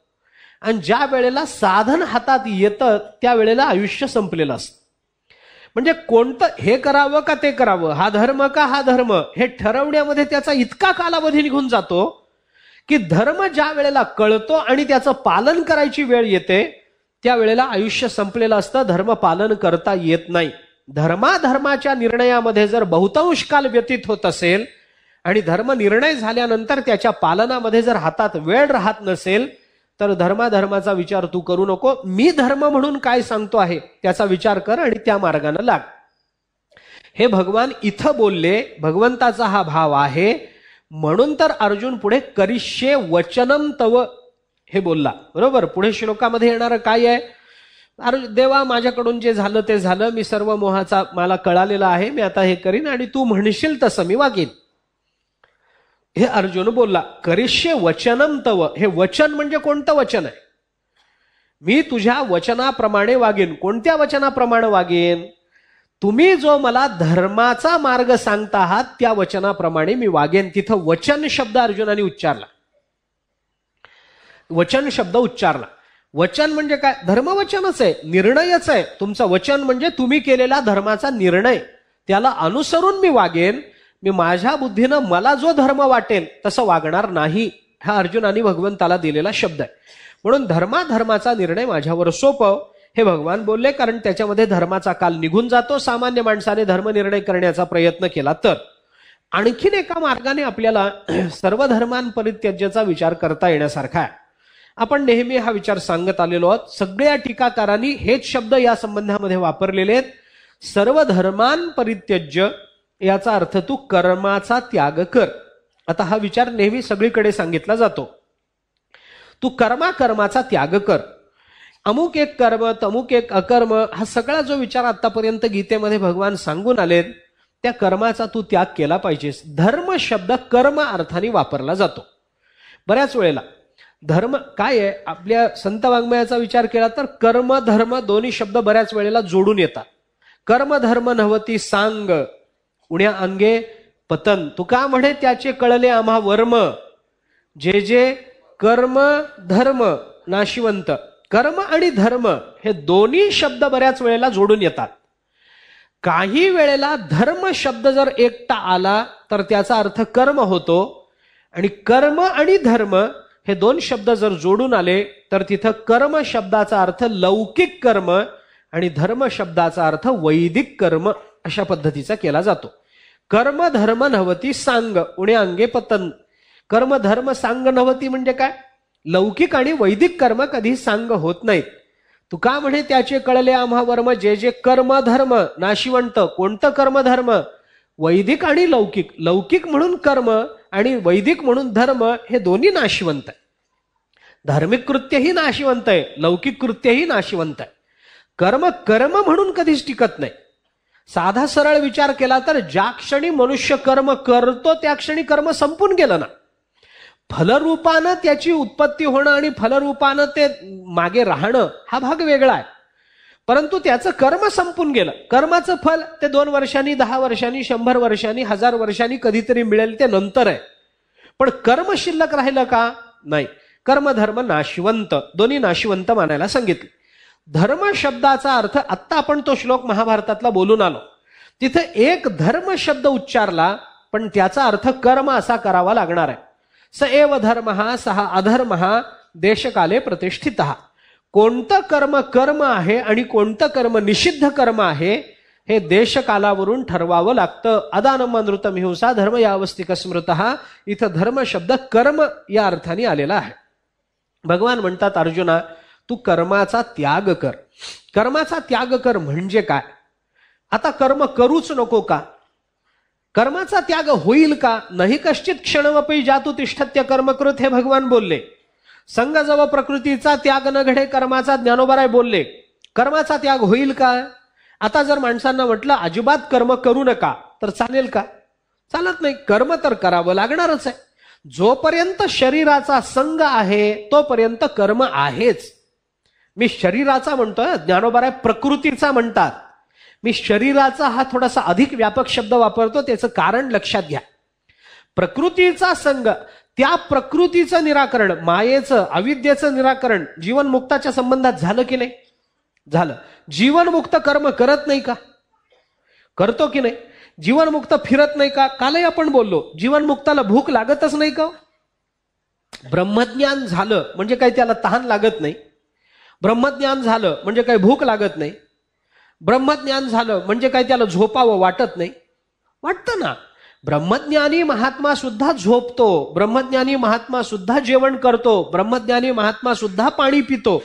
आणि ज्या वेळेला साधन हातात येतं त्यावेळेला आयुष्य संपलेलं असतं. म्हणजे कोणतं हे करावं का ते करावं, हा धर्म का हा धर्म हे ठरवण्यामध्ये त्याचा इतका कालावधी निघून जातो की धर्म ज्या वेळेला कळतो आणि त्याचं पालन करायची वेळ येते त्यावेळेला आयुष्य संपलेलं असतं, धर्म पालन करता येत नाही. धर्माधर्माच्या निर्णयामध्ये जर बहुतांश काल व्यतीत होत असेल आणि धर्म निर्णय झाल्यानंतर त्याच्या पालनामध्ये जर हातात वेळ राहत नसेल तर धर्माधर्माचा विचार तू करू नको. मी धर्म म्हणून काय सांगतो आहे त्याचा विचार कर आणि त्या मार्गाने लाग. हे भगवान इथं बोलले, भगवंताचा हा भाव आहे. म्हणून तर अर्जुन पुढे करिष्ये वचनम तव हे बोलला. बरोबर, पुढे श्लोकामध्ये येणारं काय आहे, अरे देवा माझ्याकडून जे झालं ते झालं, मी सर्व मोहाचा मला कळालेला आहे, मी आता हे करीन आणि तू म्हणशील तसं मी वागेन. हे अर्जुन बोलला. करिष्ये वचनम तव, हे वचन म्हणजे कोणतं वचन आहे, मी तुझ्या वचनाप्रमाणे वागेन. कोणत्या वचनाप्रमाणे वागेन? तुम्ही जो मला धर्माचा मार्ग सांगता आहात त्या वचनाप्रमाणे मी वागेन. तिथं वचन शब्द अर्जुनाने उच्चारला. वचन शब्द उच्चारला. वचन म्हणजे काय? धर्मवचनच आहे, निर्णयच आहे. तुमचं वचन म्हणजे तुम्ही केलेला धर्माचा निर्णय, त्याला अनुसरून मी वागेन. मी माझ्या बुद्धीनं मला जो धर्म वाटेल तसं वागणार नाही. हा अर्जुनाने भगवंताला दिलेला शब्द आहे. म्हणून धर्माचा निर्णय माझ्यावर सोपव हे भगवान बोलले. कारण त्याच्यामध्ये धर्माचा काल निघून जातो. सामान्य माणसाने धर्मनिर्णय करण्याचा प्रयत्न केला तर. आणखीन एका मार्गाने आपल्याला सर्व धर्मांपरित्याज्याचा विचार करता येण्यासारखा आहे. आपण नेहमी हा विचार सांगत आलेलो आहोत. सगळ्या टीकाकारांनी हेच शब्द या संबंधामध्ये वापरलेले आहेत. सर्व धर्मांपरित्याज्य याचा अर्थ तू कर्माचा त्याग कर. आता हा विचार नेहमी सगळीकडे सांगितला जातो. तू कर्माचा त्याग कर. अमुक एक कर्म तमुक एक अकर्म हा सगळा जो विचार आतापर्यंत गीतेमध्ये भगवान सांगून आलेत त्या कर्माचा तू त्याग केला पाहिजेस. धर्म शब्द कर्म अर्थाने वापरला जातो. बऱ्याच वेळेला धर्म काय आहे? आपल्या संत वाङ्मयाचा विचार केला तर कर्म धर्म दोन्ही शब्द बऱ्याच वेळेला जोडून येतात. कर्म धर्म नव्हती सांग उण्या अंगे पतन. तुका म्हणे त्याचे कळले आम्हा वर्म. जे जे कर्म धर्म नाशिवंत. कर्म आणि धर्म हे दोन्ही शब्द बऱ्याच वेळेला जोडून येतात. काही वेळेला धर्म शब्द जर एकटा आला तर त्याचा अर्थ कर्म होतो. आणि कर्म आणि धर्म हे दोन शब्द जर जोडून आले तर तिथं कर्म शब्दाचा अर्थ लौकिक कर्म आणि धर्म शब्दाचा अर्थ वैदिक कर्म अशा पद्धतीचा केला जातो. कर्म धर्म नव्हती सांग उणे अंगे पतन. कर्म धर्म सांग नव्हती म्हणजे काय? लौकिक आणि वैदिक कर्म कधी सांग होत नाहीत. तुका म्हणे त्याचे कळले आम्हा वर्म. जे जे कर्म धर्म नाशिवंत. कोणतं कर्म धर्म? वैदिक आणि लौकिक. लौकिक म्हणून कर्म आणि वैदिक म्हणून धर्म हे दोन्ही नाशिवंत आहे. धार्मिक कृत्यही नाशिवंत आहे, लौकिक कृत्यही नाशिवंत आहे. कर्म कर्म म्हणून कधीच टिकत नाही. साधा सरळ विचार केला तर ज्या क्षणी मनुष्य कर्म करतो त्या क्षणी कर्म संपून गेलं ना. फलरूपानं त्याची उत्पत्ती होणं आणि फलरूपानं ते मागे राहणं हा भाग वेगळा आहे. परंतु त्याचं कर्म संपून गेलं. कर्माचं फल ते 2 वर्षांनी 10 वर्षांनी 100 वर्षांनी 1000 वर्षांनी कधीतरी मिळेल ते नंतर आहे. पण कर्म शिल्लक राहिलं का? नाही. कर्म धर्म नाशिवंत, दोन्ही नाशिवंत मानायला सांगितले. धर्म शब्दाचा अर्थ आत्ता आपण तो श्लोक महाभारतातला बोलून आलो. तिथे एक धर्म शब्द उच्चारला पण त्याचा अर्थ कर्म असा करावा लागणार आहे. स एव धर्म सहा अधर्म देशकाले प्रतिष्ठित. कोणतं कर्म कर्म आहे आणि कोणतं कर्म निषिद्ध कर्म आहे हे देशकालावरून ठरवावं लागतं. अदानमनृतम हिंसा धर्म यावस्तिक स्मृत. इथं धर्म शब्द कर्म या अर्थाने आलेला आहे. भगवान म्हणतात अर्जुना तू कर्माचा त्याग कर. कर्माचा त्याग कर म्हणजे काय? आता कर्म करूच नको का? कर्माचा त्याग होईल का? नाही कश्चित क्षणमपि जातु तिष्ठत्य कर्मकृत हे भगवान बोलले. संग जव प्रकृतीचा त्याग न घडे कर्माचा ज्ञानोबराय बोलले. कर्माचा त्याग होईल का? आता जर माणसांना म्हटलं अजिबात कर्म करू नका तर चालेल का? चालत नाही. कर्म तर करावं लागणारच आहे. जोपर्यंत शरीराचा संग आहे तोपर्यंत कर्म आहेच. मी शरीराचा म्हणतोय, ज्ञानोबराय प्रकृतीचा म्हणतात. मी शरीराचा हा थोडासा अधिक व्यापक शब्द वापरतो, त्याचं कारण लक्षात घ्या. प्रकृतीचा संग, त्या प्रकृतीचं निराकरण, मायेचं अविद्येचं निराकरण जीवनमुक्ताच्या संबंधात झालं की नाही? झालं. जीवनमुक्त कर्म करत नाही का? करतो की नाही? जीवनमुक्त फिरत नाही का? कालही आपण बोललो जीवनमुक्ताला भूक लागतच नाही का? ब्रह्मज्ञान झालं म्हणजे काय त्याला तहान लागत नाही? ब्रह्मज्ञान झालं म्हणजे काय भूक लागत नाही? ब्रह्मज्ञान झालं म्हणजे काय त्याला झोपावं वाटत नाही? वाटतं ना. ब्रह्मज्ञानी महात्मा सुद्धा झोपतो, ब्रह्मज्ञानी महात्मा सुद्धा जेवण करतो, ब्रह्मज्ञानी महात्मा सुद्धा पाणी पितो.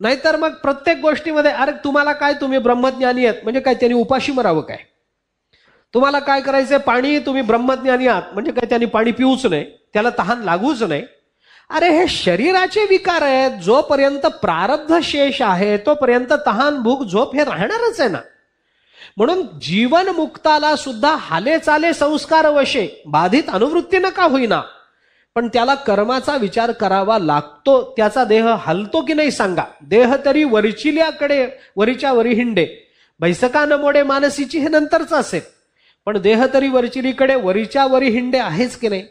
नाहीतर मग प्रत्येक गोष्टीमध्ये अरे तुम्हाला काय, तुम्ही ब्रह्मज्ञानी आहेत म्हणजे काय त्यांनी उपाशी मरावं काय? तुम्हाला काय करायचंय? पाणी. तुम्ही ब्रह्मज्ञानी आहात म्हणजे काय त्यांनी पाणी पिऊच नाही, त्याला तहान लागूच नाही? अरे हे शरीराचे विकार आहेत. जोपर्यंत प्रारब्ध शेष आहे तोपर्यंत तहान भूक झोप हे राहणारच आहे ना. म्हणून जीवन मुक्ताला सुद्धा हाले चाले संस्कार वशे बाधित अनुवृत्ती नका होईना, पण त्याला कर्माचा विचार करावा लागतो. त्याचा देह हलतो की नाही सांगा. देह तरी वरचिल्याकडे वरीच्या वरी हिंडे, बैसका न मोडे मानसीची, हे नंतरच असेल. पण देह तरी वरचिलीकडे वरीच्या वरी हिंडे आहेच की नाही.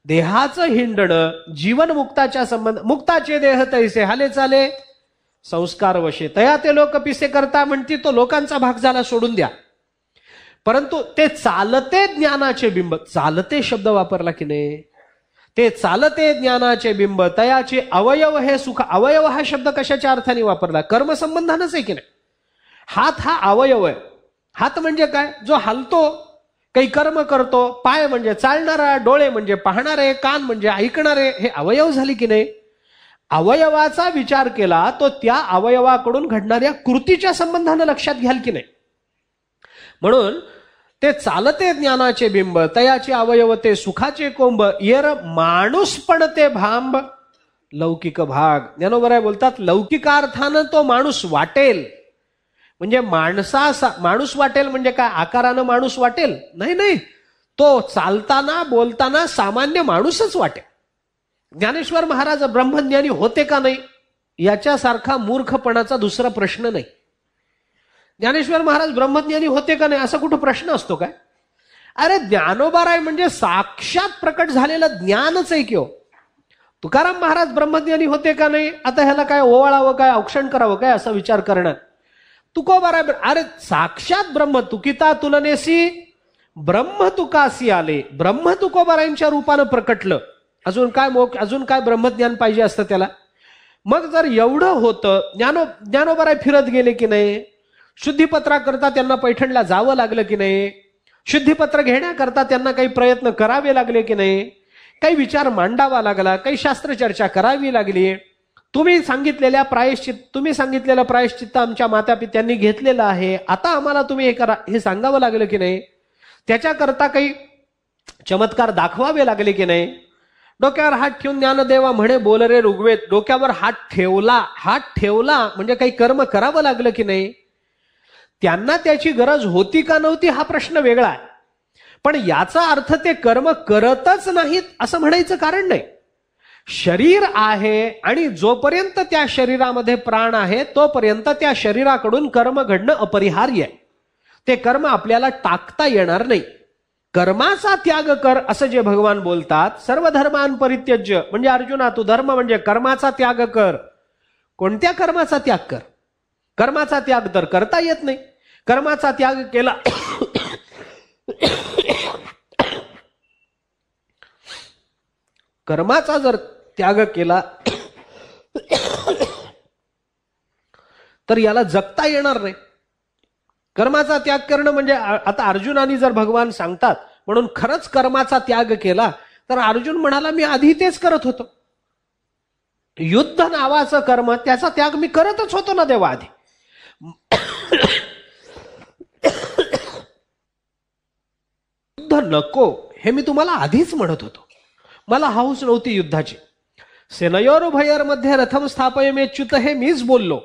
देहाचं हिंडणं जीवन मुक्ताच्या संबंध. मुक्ताचे देह तैसे हाले चाले संस्कार वशे, तया ते लोक पिसे करता म्हणती. तो लोकांचा भाग झाला, सोडून द्या. परंतु ते चालते ज्ञानाचे बिंब, चालते शब्द वापरला की नाही. ते चालते ज्ञानाचे बिंब, तयाचे अवयव हे सुख. अवयव हा शब्द कशाच्या अर्थाने वापरला? कर्मसंबंधानच आहे की नाही. हात हा अवयव आहे. हात म्हणजे काय? जो हलतो, काही कर्म करतो. पाय म्हणजे चालणारा, डोळे म्हणजे पाहणारे, कान म्हणजे ऐकणारे, हे अवयव झाले की नाही. अवयवाचा विचार केला तो त्या अवयवाकडून घडणाऱ्या कृतीच्या संबंधानं लक्षात घ्याल की नाही. म्हणून ते चालते ज्ञानाचे बिंब, तयाचे अवयव ते सुखाचे कोंब, येर माणूस पण ते भांब लौकिक भाग. ज्ञानोबराय बोलतात लौकिकार्थानं तो माणूस वाटेल. म्हणजे माणूस वाटेल म्हणजे काय? आकारानं माणूस वाटेल? नाही नाही, तो चालताना बोलताना सामान्य माणूसच वाटेल. ज्ञानेश्वर महाराज ब्रह्मज्ञानी होते का नाही याच्यासारखा मूर्खपणाचा दुसरा प्रश्न नाही. ज्ञानेश्वर महाराज ब्रह्मज्ञानी होते का नाही असा कुठं प्रश्न असतो काय? अरे ज्ञानोबाराय म्हणजे साक्षात प्रकट झालेलं ज्ञानच आहे की हो. तुकाराम महाराज ब्रह्मज्ञानी होते का नाही, आता ह्याला काय ओवाळावं काय, औक्षण करावं काय असा विचार करणार. तुकोबाराय अरे साक्षात ब्रह्म, तुकिता तुलनेसी ब्रह्म तुकासी आले. ब्रह्म तुकोबारायांच्या रूपानं प्रकटलं. अजून काय ब्रह्मज्ञान पाहिजे असतं त्याला. मग जर एवढं होतं, ज्ञानोबाराय फिरत गेले की नाही. शुद्धीपत्राकरता त्यांना पैठणला जावं लागलं की नाही. शुद्धीपत्र घेण्याकरता त्यांना काही प्रयत्न करावे लागले की नाही. काही विचार मांडावा लागला, काही शास्त्रचर्चा करावी लागली. तुम्ही सांगितलेलं प्रायश्चित्त आमच्या मातापित्यांनी घेतलेलं आहे. आता आम्हाला तुम्ही हे करा हे सांगावं लागलं की नाही. त्याच्याकरता काही चमत्कार दाखवावे लागले की नाही. डोक्यावर हात ठेवून ज्ञानदेवा म्हणे बोल रे ऋग्वेद. डोक्यावर हात ठेवला म्हणजे काही कर्म करावं लागलं की नाही. त्यांना त्याची गरज होती का नव्हती हा प्रश्न वेगळा आहे. पण याचा अर्थ ते कर्म करतच नाहीत असं म्हणायचं कारण नाही. शरीर आहे आणि जोपर्यंत त्या शरीरामध्ये प्राण आहे तोपर्यंत त्या शरीराकडून कर्म घडणं अपरिहार्य आहे. ते कर्म आपल्याला टाकता येणार नाही. कर्माचा त्याग कर असं जे भगवान बोलतात. सर्व धर्मान परित्यज्य म्हणजे अर्जुना तू धर्म म्हणजे कर्माचा त्याग कर. कोणत्या कर्माचा त्याग कर? कर्माचा त्याग तर करता येत नाही. कर्माचा त्याग केला कर्माचा जर त्याग केला तर याला जगता येणार नाही. कर्माचा त्याग करणं म्हणजे आता अर्जुनानी जर भगवान सांगतात म्हणून खरंच कर्माचा त्याग केला तर अर्जुन म्हणाला मी आधी तेच करत होतो. युद्ध नावाचं कर्म त्याचा त्याग मी करतच होतो ना देवा आधी. युद्ध नको हे मी तुम्हाला आधीच म्हणत होतो. मला हौस नव्हती युद्धाची. सेनयोरुभयर मध्ये रथम स्थापयमेच्युत हे मीच बोललो.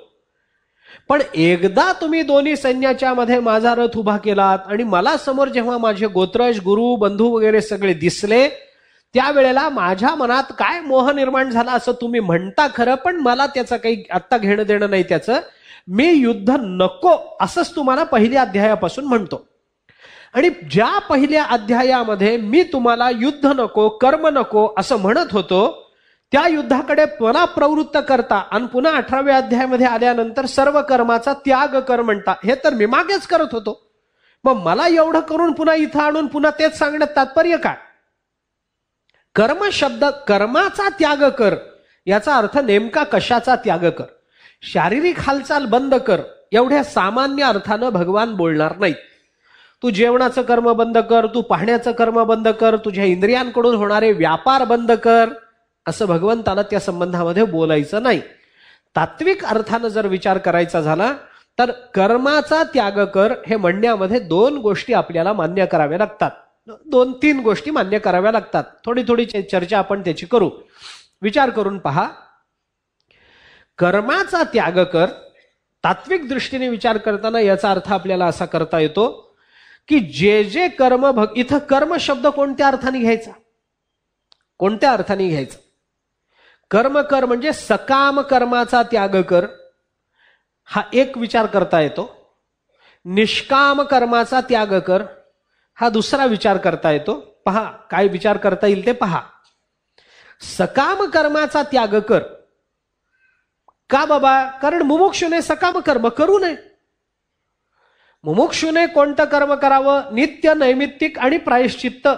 पण एकदा तुम्ही दोन्ही सैन्याच्या मध्ये माझा रथ उभा केलात आणि मला समोर जेव्हा माझे गोत्रज गुरु बंधू वगैरे सगळे दिसले त्यावेळेला माझ्या मनात काय मोह निर्माण झाला असं तुम्ही म्हणता खरं. पण मला त्याचं काही आत्ता घेणं देणं नाही त्याचं. मी युद्ध नको असंच तुम्हाला पहिल्या अध्यायापासून म्हणतो. आणि ज्या पहिल्या अध्यायामध्ये मी तुम्हाला युद्ध नको कर्म नको असं म्हणत होतो त्या युद्धाकडे पुन्हा प्रवृत्त करता आणि पुन्हा 18व्या अध्यायामध्ये आल्यानंतर सर्व कर्माचा त्याग कर म्हणता. हे तर मी मागेच करत होतो. मग मला एवढं करून पुन्हा इथं आणून पुन्हा तेच सांगण्यात तात्पर्य काय? कर्म शब्द कर्माचा त्याग कर याचा अर्थ नेमका कशाचा त्याग कर? शारीरिक हालचाल बंद कर एवढ्या सामान्य अर्थानं भगवान बोलणार नाहीत. तू जेवणाचं कर्म बंद कर, तू पाहण्याचं कर्म बंद कर, तुझ्या इंद्रियांकडून होणारे व्यापार बंद कर असं भगवंताला त्या संबंधामध्ये बोलायचं नाही. तात्विक अर्थानं जर विचार करायचा झाला तर कर्माचा त्याग कर हे म्हणण्यामध्ये दोन गोष्टी आपल्याला मान्य कराव्या लागतात. 2-3 गोष्टी मान्य कराव्या लागतात. थोडी चर्चा आपण त्याची करू. विचार करून पहा. कर्माचा त्याग कर तात्विक दृष्टीने विचार करताना याचा अर्थ आपल्याला असा करता येतो की जे कर्म इथं कर्म शब्द कोणत्या अर्थाने घ्यायचा? कोणत्या अर्थाने घ्यायचं? कर्म कर म्हणजे सकाम कर्माचा त्याग कर, हा एक विचार करता येतो. निष्काम कर्माचा त्याग कर, हा दुसरा विचार करता येतो. पहा काय विचार करता येईल ते पहा. सकाम कर्माचा त्याग कर का बाबा? कारण मुमुक्षुने सकाम कर्म करू नये. मुमुक्षुने कोणतं कर्म करावं? नित्य, नैमित्तिक आणि प्रायश्चित्त,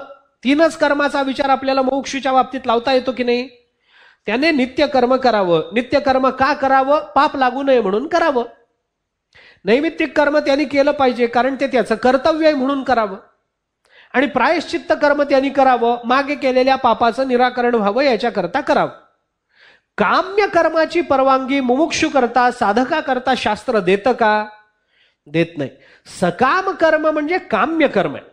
तीनच कर्माचा विचार आपल्याला मुमुक्षुच्या बाबतीत लावता येतो की नाही? त्याने नित्य कर्म करावं. नित्य कर्म का करावं? पाप लागू नये म्हणून करावं. नैमित्तिक कर्म त्यांनी केलं पाहिजे कारण ते त्याचं कर्तव्य आहे म्हणून करावं. आणि प्रायश्चित्त कर्म त्यांनी करावं, मागे केलेल्या पापाचं निराकरण व्हावं याच्याकरता करावं. काम्य कर्माची परवानगी मुमुक्षु करता, साधका करता शास्त्र देतं का? देत नाही. सकाम कर्म म्हणजे काम्य कर्म आहे.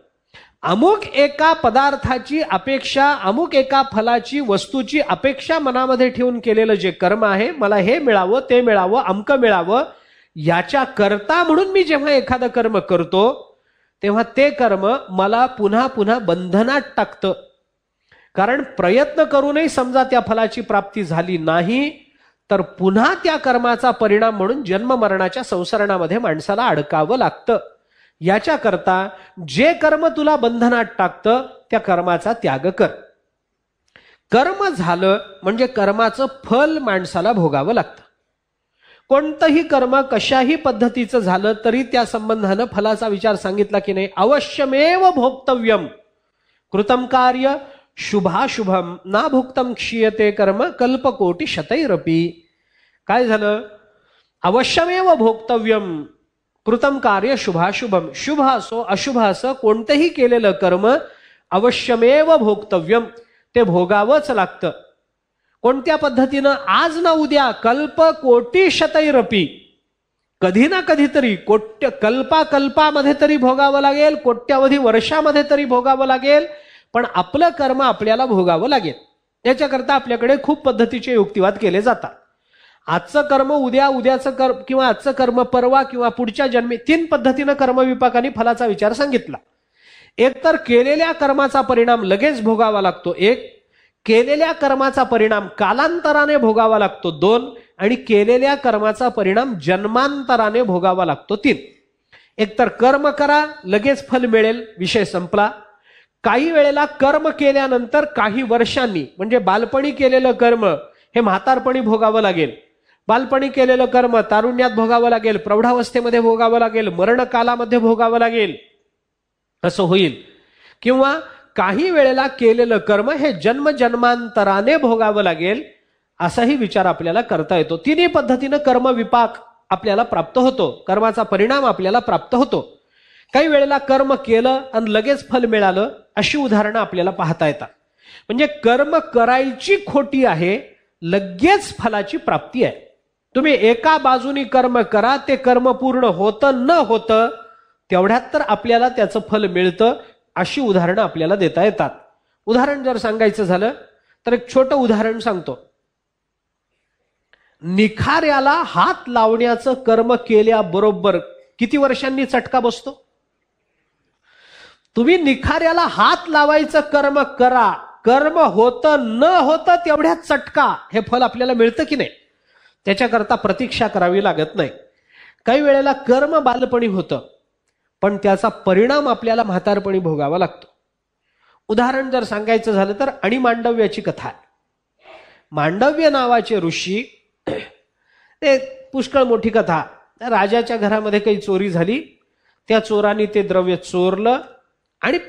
अमुक एका पदार्थाची अपेक्षा, अमुक एका फलाची, वस्तूची अपेक्षा मनामध्ये ठेवून केलेलं जे कर्म आहे, मला हे मिळावं, ते मिळावं, अमकं मिळावं, याच्या करता म्हणून मी जेव्हा एखादं कर्म करतो तेव्हा ते कर्म मला पुन्हा पुन्हा बंधनात टाकतं. कारण प्रयत्न करूनही समजा त्या फलाची प्राप्ती झाली नाही तर पुन्हा त्या कर्माचा परिणाम म्हणून जन्म मरणाच्या संसरणामध्ये माणसाला अडकावं लागतं. याच्याकरता जे कर्म तुला बंधनात टाकतं त्या कर्माचा त्याग कर. कर्म झालं म्हणजे कर्माचं फल माणसाला भोगावं लागतं. कोणतंही कर्म कशाही पद्धतीचं झालं तरी त्या संबंधानं फलाचा विचार सांगितला की नाही? अवश्यमेव भोक्तव्यम कृतम कार्य शुभाशुभम ना भुक्तम क्षीयते कर्म कल्पकोटी शतैरपी. काय झालं? अवश्यमेव भोक्तव्यम कृतम कार्य शुभाशुभम. शुभ असो अशुभ असो कोणतंही केलेलं कर्म अवश्यमेव भोक्तव्यम, ते भोगावंच लागतं. कोणत्या पद्धतीनं? आज ना उद्या, कल्प कोटी शतैरपी, कधी ना कधीतरी, कल्पामध्ये तरी भोगावं लागेल, कोट्यावधी वर्षामध्ये तरी भोगावं लागेल, पण आपलं कर्म आपल्याला भोगावं लागेल. याच्याकरता आपल्याकडे खूप पद्धतीचे युक्तिवाद केले जातात. आजचं कर्म उद्या, उद्याचं कर्म किंवा आजचं कर्म परवा किंवा पुढच्या जन्मी, तीन पद्धतीनं कर्मविपाकाने फलाचा विचार सांगितला. एक तर केलेल्या कर्माचा परिणाम लगेच भोगावा लागतो, एक केलेल्या कर्माचा परिणाम कालांतराने भोगावा लागतो, दोन आणि केलेल्या कर्माचा परिणाम जन्मांतराने भोगावा लागतो, तीन. एक तर कर्म करा लगेच फल मिळेल, विषय संपला. काही वेळेला कर्म केल्यानंतर काही वर्षांनी, म्हणजे बालपणी केलेलं कर्म हे म्हातारपणी भोगावं लागेल, बालपणी केलेलं कर्म तारुण्यात भोगावं लागेल, प्रौढावस्थेमध्ये भोगावं लागेल, मरणकालामध्ये भोगावं लागेल, असं होईल. किंवा काही वेळेला केलेलं कर्म हे जन्मजन्मांतराने भोगावं लागेल, असाही विचार आपल्याला करता येतो. तिन्ही पद्धतीनं कर्म विपाक आपल्याला प्राप्त होतो, कर्माचा परिणाम आपल्याला प्राप्त होतो. काही वेळेला कर्म केलं आणि लगेच फल मिळालं, अशी उदाहरणं आपल्याला पाहता येतात. म्हणजे कर्म करायची खोटी आहे, लगेच फलाची प्राप्ती आहे. तुम्ही एका बाजूनी कर्म करा, ते कर्म पूर्ण होतं न होतं तेवढ्यात तर आपल्याला त्याचं फल मिळतं, अशी उदाहरणं आपल्याला देता येतात. उदाहरण जर सांगायचं झालं तर एक छोटं उदाहरण सांगतो. निखाऱ्याला हात लावण्याचं कर्म केल्याबरोबर किती वर्षांनी चटका बसतो? तुम्ही निखाऱ्याला हात लावायचं कर्म करा, कर्म होतं न होतं तेवढ्यात चटका, हे फल आपल्याला मिळतं की नाही? त्याच्याकरता प्रतीक्षा करावी लागत नाही. काही वेळेला कर्म बालपणी होतं पण त्याचा परिणाम आपल्याला म्हातारपणी भोगावा लागतो. उदाहरण जर सांगायचं झालं तर आणि मांडव्याची कथा आहे. मांडव्य नावाचे ऋषी, ते पुष्कळ मोठी कथा. राजाच्या घरामध्ये काही चोरी झाली, त्या चोरांनी ते द्रव्य चोरलं आणि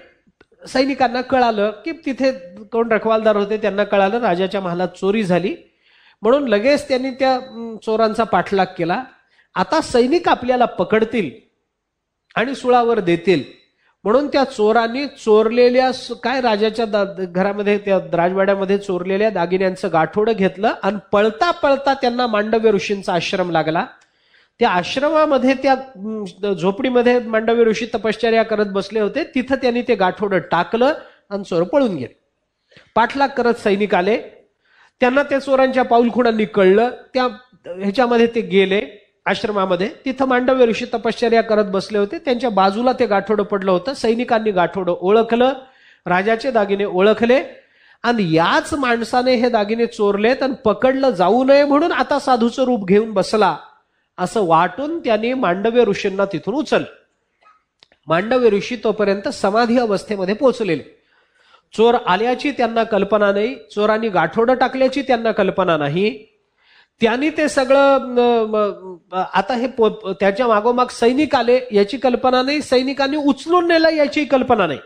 सैनिकांना कळालं की तिथे कोण रखवालदार होते त्यांना कळालं राजाच्या महालात चोरी झाली, म्हणून लगेच त्यांनी त्या चोरांचा पाठलाग केला. आता सैनिक आपल्याला पकडतील आणि सुळावर देतील, म्हणून त्या चोरांनी चोरलेल्या काय राजाच्या घरामध्ये त्या राजवाड्यामध्ये चोरलेल्या दागिन्यांचं गाठोडं घेतलं आणि पळता पळता त्यांना मांडव्य ऋषींचा आश्रम लागला. त्या आश्रमामध्ये, त्या झोपडीमध्ये मांडव्य ऋषी तपश्चर्या करत बसले होते, तिथं त्यांनी ते गाठोडं टाकलं आणि चोर पळून गेले. पाठलाग करत सैनिक आले, त्यांना त्या चोरांच्या पाऊलखुणांनी कळलं, त्या ह्याच्यामध्ये ते गेले आश्रमामध्ये. तिथं मांडव्य ऋषी तपश्चर्या करत बसले होते, त्यांच्या बाजूला ते गाठोडं पडलं होतं. सैनिकांनी गाठोडं ओळखलं, राजाचे दागिने ओळखले आणि याच माणसाने हे दागिने चोरलेत आणि पकडलं जाऊ नये म्हणून आता साधूचं रूप घेऊन बसला असं वाटून त्यांनी मांडव्य ऋषींना तिथून उचललं. मांडव्य ऋषी तोपर्यंत समाधी अवस्थेमध्ये पोहोचलेले. चोर आल्याची त्यांना कल्पना नाही, चोरांनी गाठोडं टाकल्याची त्यांना कल्पना नाही. त्यांनी ते सगळं आता हे त्याच्या मागोमाग सैनिक आले याची कल्पना नाही, सैनिकांनी उचलून नेलं याची कल्पना नाही.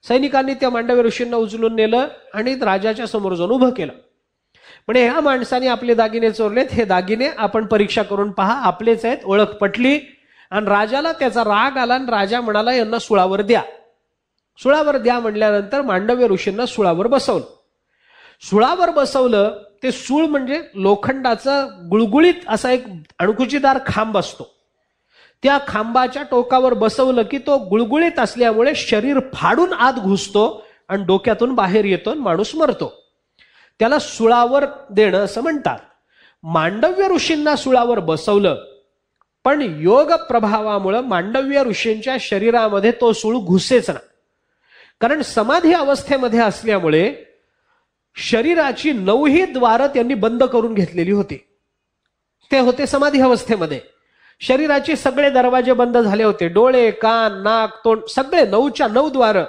सैनिकांनी त्या मांडव्य ऋषींना उचलून नेलं आणि राजाच्या समोर जाऊन उभं केलं. म्हणजे ह्या माणसाने आपले दागिने चोरलेत, हे दागिने आपण परीक्षा करून पहा, आपलेच आहेत, ओळख पटली. आणि राजाला त्याचा राग आला आणि राजा म्हणाला यांना सुळावर द्या. सुळावर द्या म्हणल्यानंतर मांडव्य ऋषींना सुळावर बसवलं. सुळावर बसवलं. ते सूळ म्हणजे लोखंडाचा गुळगुळीत असा एक अणकुचीदार खांब असतो. त्या खांबाच्या टोकावर बसवलं की तो गुळगुळीत असल्यामुळे शरीर फाडून आत घुसतो आणि डोक्यातून बाहेर येतो आणि माणूस मरतो. त्याला सुळावर देणं असं म्हणतात. मांडव्य ऋषींना सुळावर बसवलं, पण योग प्रभावामुळे मांडव्य ऋषींच्या शरीरामध्ये तो सूळ घुसेच ना. कारण समाधी अवस्थेमध्ये असल्यामुळे शरीराची 9ही द्वारं त्यांनी बंद करून घेतलेली होती. ते होते समाधी अवस्थेमध्ये. शरीराचे सगळे दरवाजे बंद झाले होते. डोळे, कान, नाक, तोंड सगळे 9च्या 9 द्वारं,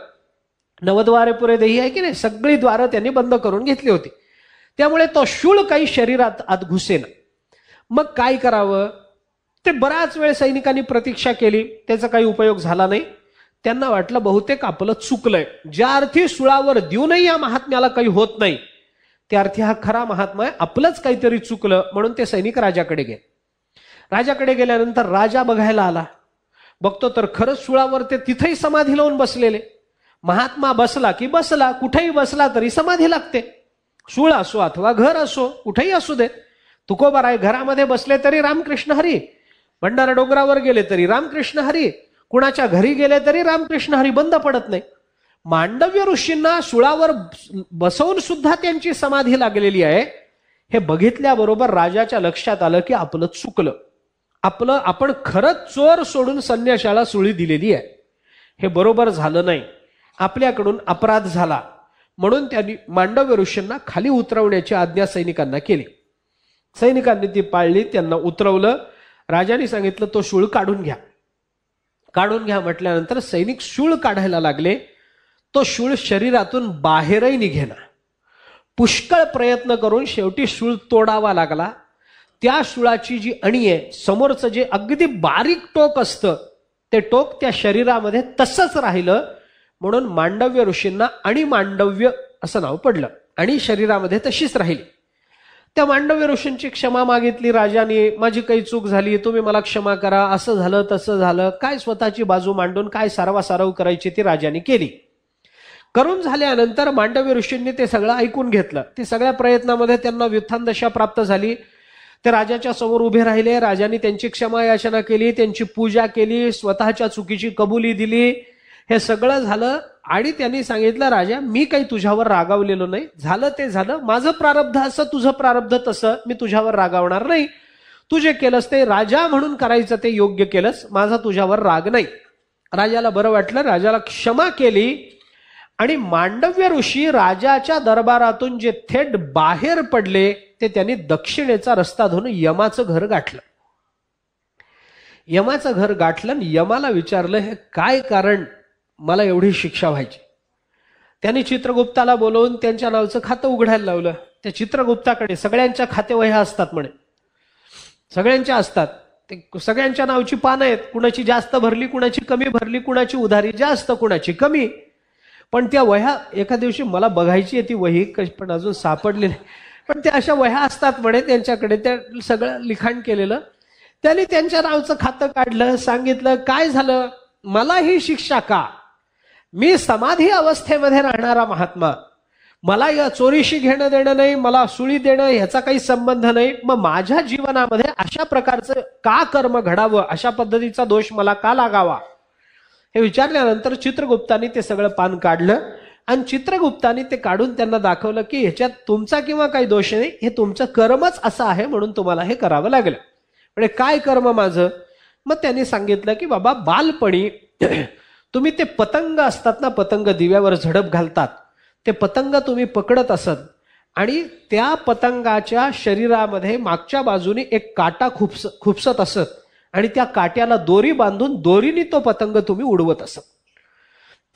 नवद्वारे पुरे देही आहे की नाही, सगळी द्वारं त्यांनी बंद करून घेतली होती. त्यामुळे तो शूळ काही शरीरात आत घुसेना. मग काय करावं ते बराच वेळ सैनिकांनी प्रतीक्षा केली, त्याचा काही उपयोग झाला नाही. त्यांना वाटलं बहुतेक आपलं चुकलंय. ज्या अर्थी सुळावर देऊनही या महात्म्याला काही होत नाही, त्या अर्थी हा खरा महात्मा आहे, आपलंच काहीतरी चुकलं. म्हणून ते सैनिक राजाकडे गेले. राजाकडे गेल्यानंतर राजा बघायला आला. बघतो तर खरंच सुळावर ते तिथेही समाधी लावून बसलेले. महात्मा बसला की बसला, कुठेही बसला तरी समाधी लागते. सूळ असो अथवा घर असो, कुठेही असू दे. तुकोबार आहे, घरामध्ये बसले तरी रामकृष्ण हरी, भंडारा डोंगरावर गेले तरी रामकृष्ण हरी, कुणाच्या घरी गेले तरी रामकृष्ण हरी, बंद पडत नाही. मांडव्य ऋषींना सुळावर बसवून सुद्धा त्यांची समाधी लागलेली आहे. हे बघितल्याबरोबर राजाच्या लक्षात आलं की आपलं चुकलं. आपण खरंच चोर सोडून संन्याशाला सुळी दिलेली आहे, हे बरोबर झालं नाही, आपल्याकडून अपराध झाला. म्हणून त्यांनी मांडव्य ऋषींना खाली उतरवण्याची आज्ञा सैनिकांना केली. सैनिकांनी ती पाळली, त्यांना उतरवलं. राजाने सांगितलं तो शूळ काढून घ्या. काढून घ्या म्हटल्यानंतर सैनिक शूळ काढायला लागले. तो शूळ शरीरातून बाहेरही निघेना. पुष्कळ प्रयत्न करून शेवटी शूळ तोडावा लागला. त्या शूळाची जी अणी आहे, समोरचं जे अगदी बारीक टोक असतं, ते टोक त्या शरीरामध्ये तसंच राहिलं. म्हणून मांडव्य ऋषींना आणि मांडव्य असं नाव पडलं. आणि शरीरामध्ये तशीच राहिली. त्या मांडव्य ऋषींची क्षमा मागितली राजाने, माझी काही चूक झाली, तुम्ही मला क्षमा करा, असं झालं तसं झालं. काय स्वतःची बाजू मांडून काय सारवासारव करायची ती राजाने केली. करून झाल्यानंतर मांडव्य ऋषींनी ते सगळं ऐकून घेतलं. ते सगळ्या प्रयत्नामध्ये त्यांना व्युत्थान दशा प्राप्त झाली. ते राजाच्या समोर उभे राहिले. राजाने त्यांची क्षमा याचना केली, त्यांची पूजा केली, स्वतःच्या चुकीची कबुली दिली. हे सगळं झालं आणि त्यांनी सांगितलं, राजा मी काही तुझ्यावर रागावलेलो नाही, झालं ते झालं, माझं प्रारब्ध असं, तुझं प्रारब्ध तसं, मी तुझ्यावर रागावणार नाही. तू जे केलंस ते राजा म्हणून करायचं ते योग्य केलंस, माझा तुझ्यावर राग नाही. राजाला बरं वाटलं, राजाला क्षमा केली. आणि मांडव्य ऋषी राजाच्या दरबारातून जे थेट बाहेर पडले ते त्यांनी दक्षिणेचा रस्ता धरून यमाचं घर गाठलं. यमाचं घर गाठलं आणि यमाला विचारलं, हे काय कारण मला एवढी शिक्षा व्हायची. त्यांनी चित्रगुप्ताला बोलवून त्यांच्या नावचं खातं उघडायला लावलं. त्या चित्रगुप्ताकडे सगळ्यांच्या खातेवह्या असतात म्हणे, सगळ्यांच्या असतात. ते सगळ्यांच्या नावची पानं आहेत, कुणाची जास्त भरली, कुणाची कमी भरली, कुणाची उधारी जास्त, कुणाची कमी. पण त्या वह्या एका दिवशी मला बघायची आहे ती वही, पण अजून सापडली नाही. पण त्या अशा वह्या असतात म्हणे त्यांच्याकडे, त्या सगळं लिखाण केलेलं. त्यांनी त्यांच्या नावचं खातं काढलं, सांगितलं काय झालं, मला ही शिक्षा का, मी समाधी अवस्थेमध्ये राहणारा महात्मा, मला या चोरीशी घेणं देणं नाही, मला सुळी देणं ह्याचा काही संबंध नाही. मग माझ्या जीवनामध्ये अशा प्रकारचं का कर्म घडावं, अशा पद्धतीचा दोष मला का लागावा, हे विचारल्यानंतर चित्रगुप्तानी ते सगळं पान काढलं. आणि चित्रगुप्तानी ते काढून त्यांना दाखवलं की ह्याच्यात तुमचा किंवा काही दोष नाही, हे तुमचं कर्मच असं आहे, म्हणून तुम्हाला हे करावं लागलं. म्हणजे काय कर्म माझं. मग त्यांनी सांगितलं की बाबा बालपणी तुम्ही ते पतंग असतात ना, पतंग दिव्यावर झडप घालतात, ते पतंग तुम्ही पकडत असत आणि त्या पतंगाच्या शरीरामध्ये मागच्या बाजूने एक काटा खुपसत असत आणि त्या काट्याला दोरी बांधून दोरीने तो पतंग तुम्ही उडवत असत.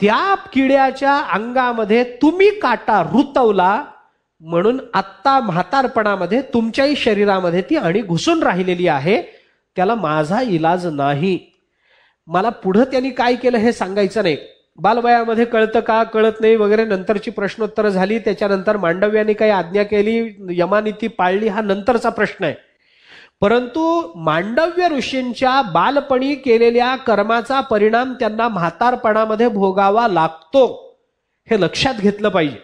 त्या किड्याच्या अंगामध्ये तुम्ही काटा रुतवला म्हणून आत्ता म्हातारपणामध्ये तुमच्याही शरीरामध्ये ती अणी घुसून राहिलेली आहे. त्याला माझा इलाज नाही. मला पुढं त्यांनी काय केलं हे सांगायचं नाही. बालवयामध्ये कळतं का कळत नाही वगैरे नंतरची प्रश्नोत्तरं झाली. त्याच्यानंतर मांडव्याने काही आज्ञा केली, यमानीती पाळली, हा नंतरचा प्रश्न आहे. परंतु मांडव्य ऋषींच्या बालपणी केलेल्या कर्माचा परिणाम त्यांना म्हातारपणामध्ये भोगावा लागतो, हे लक्षात घेतलं पाहिजे.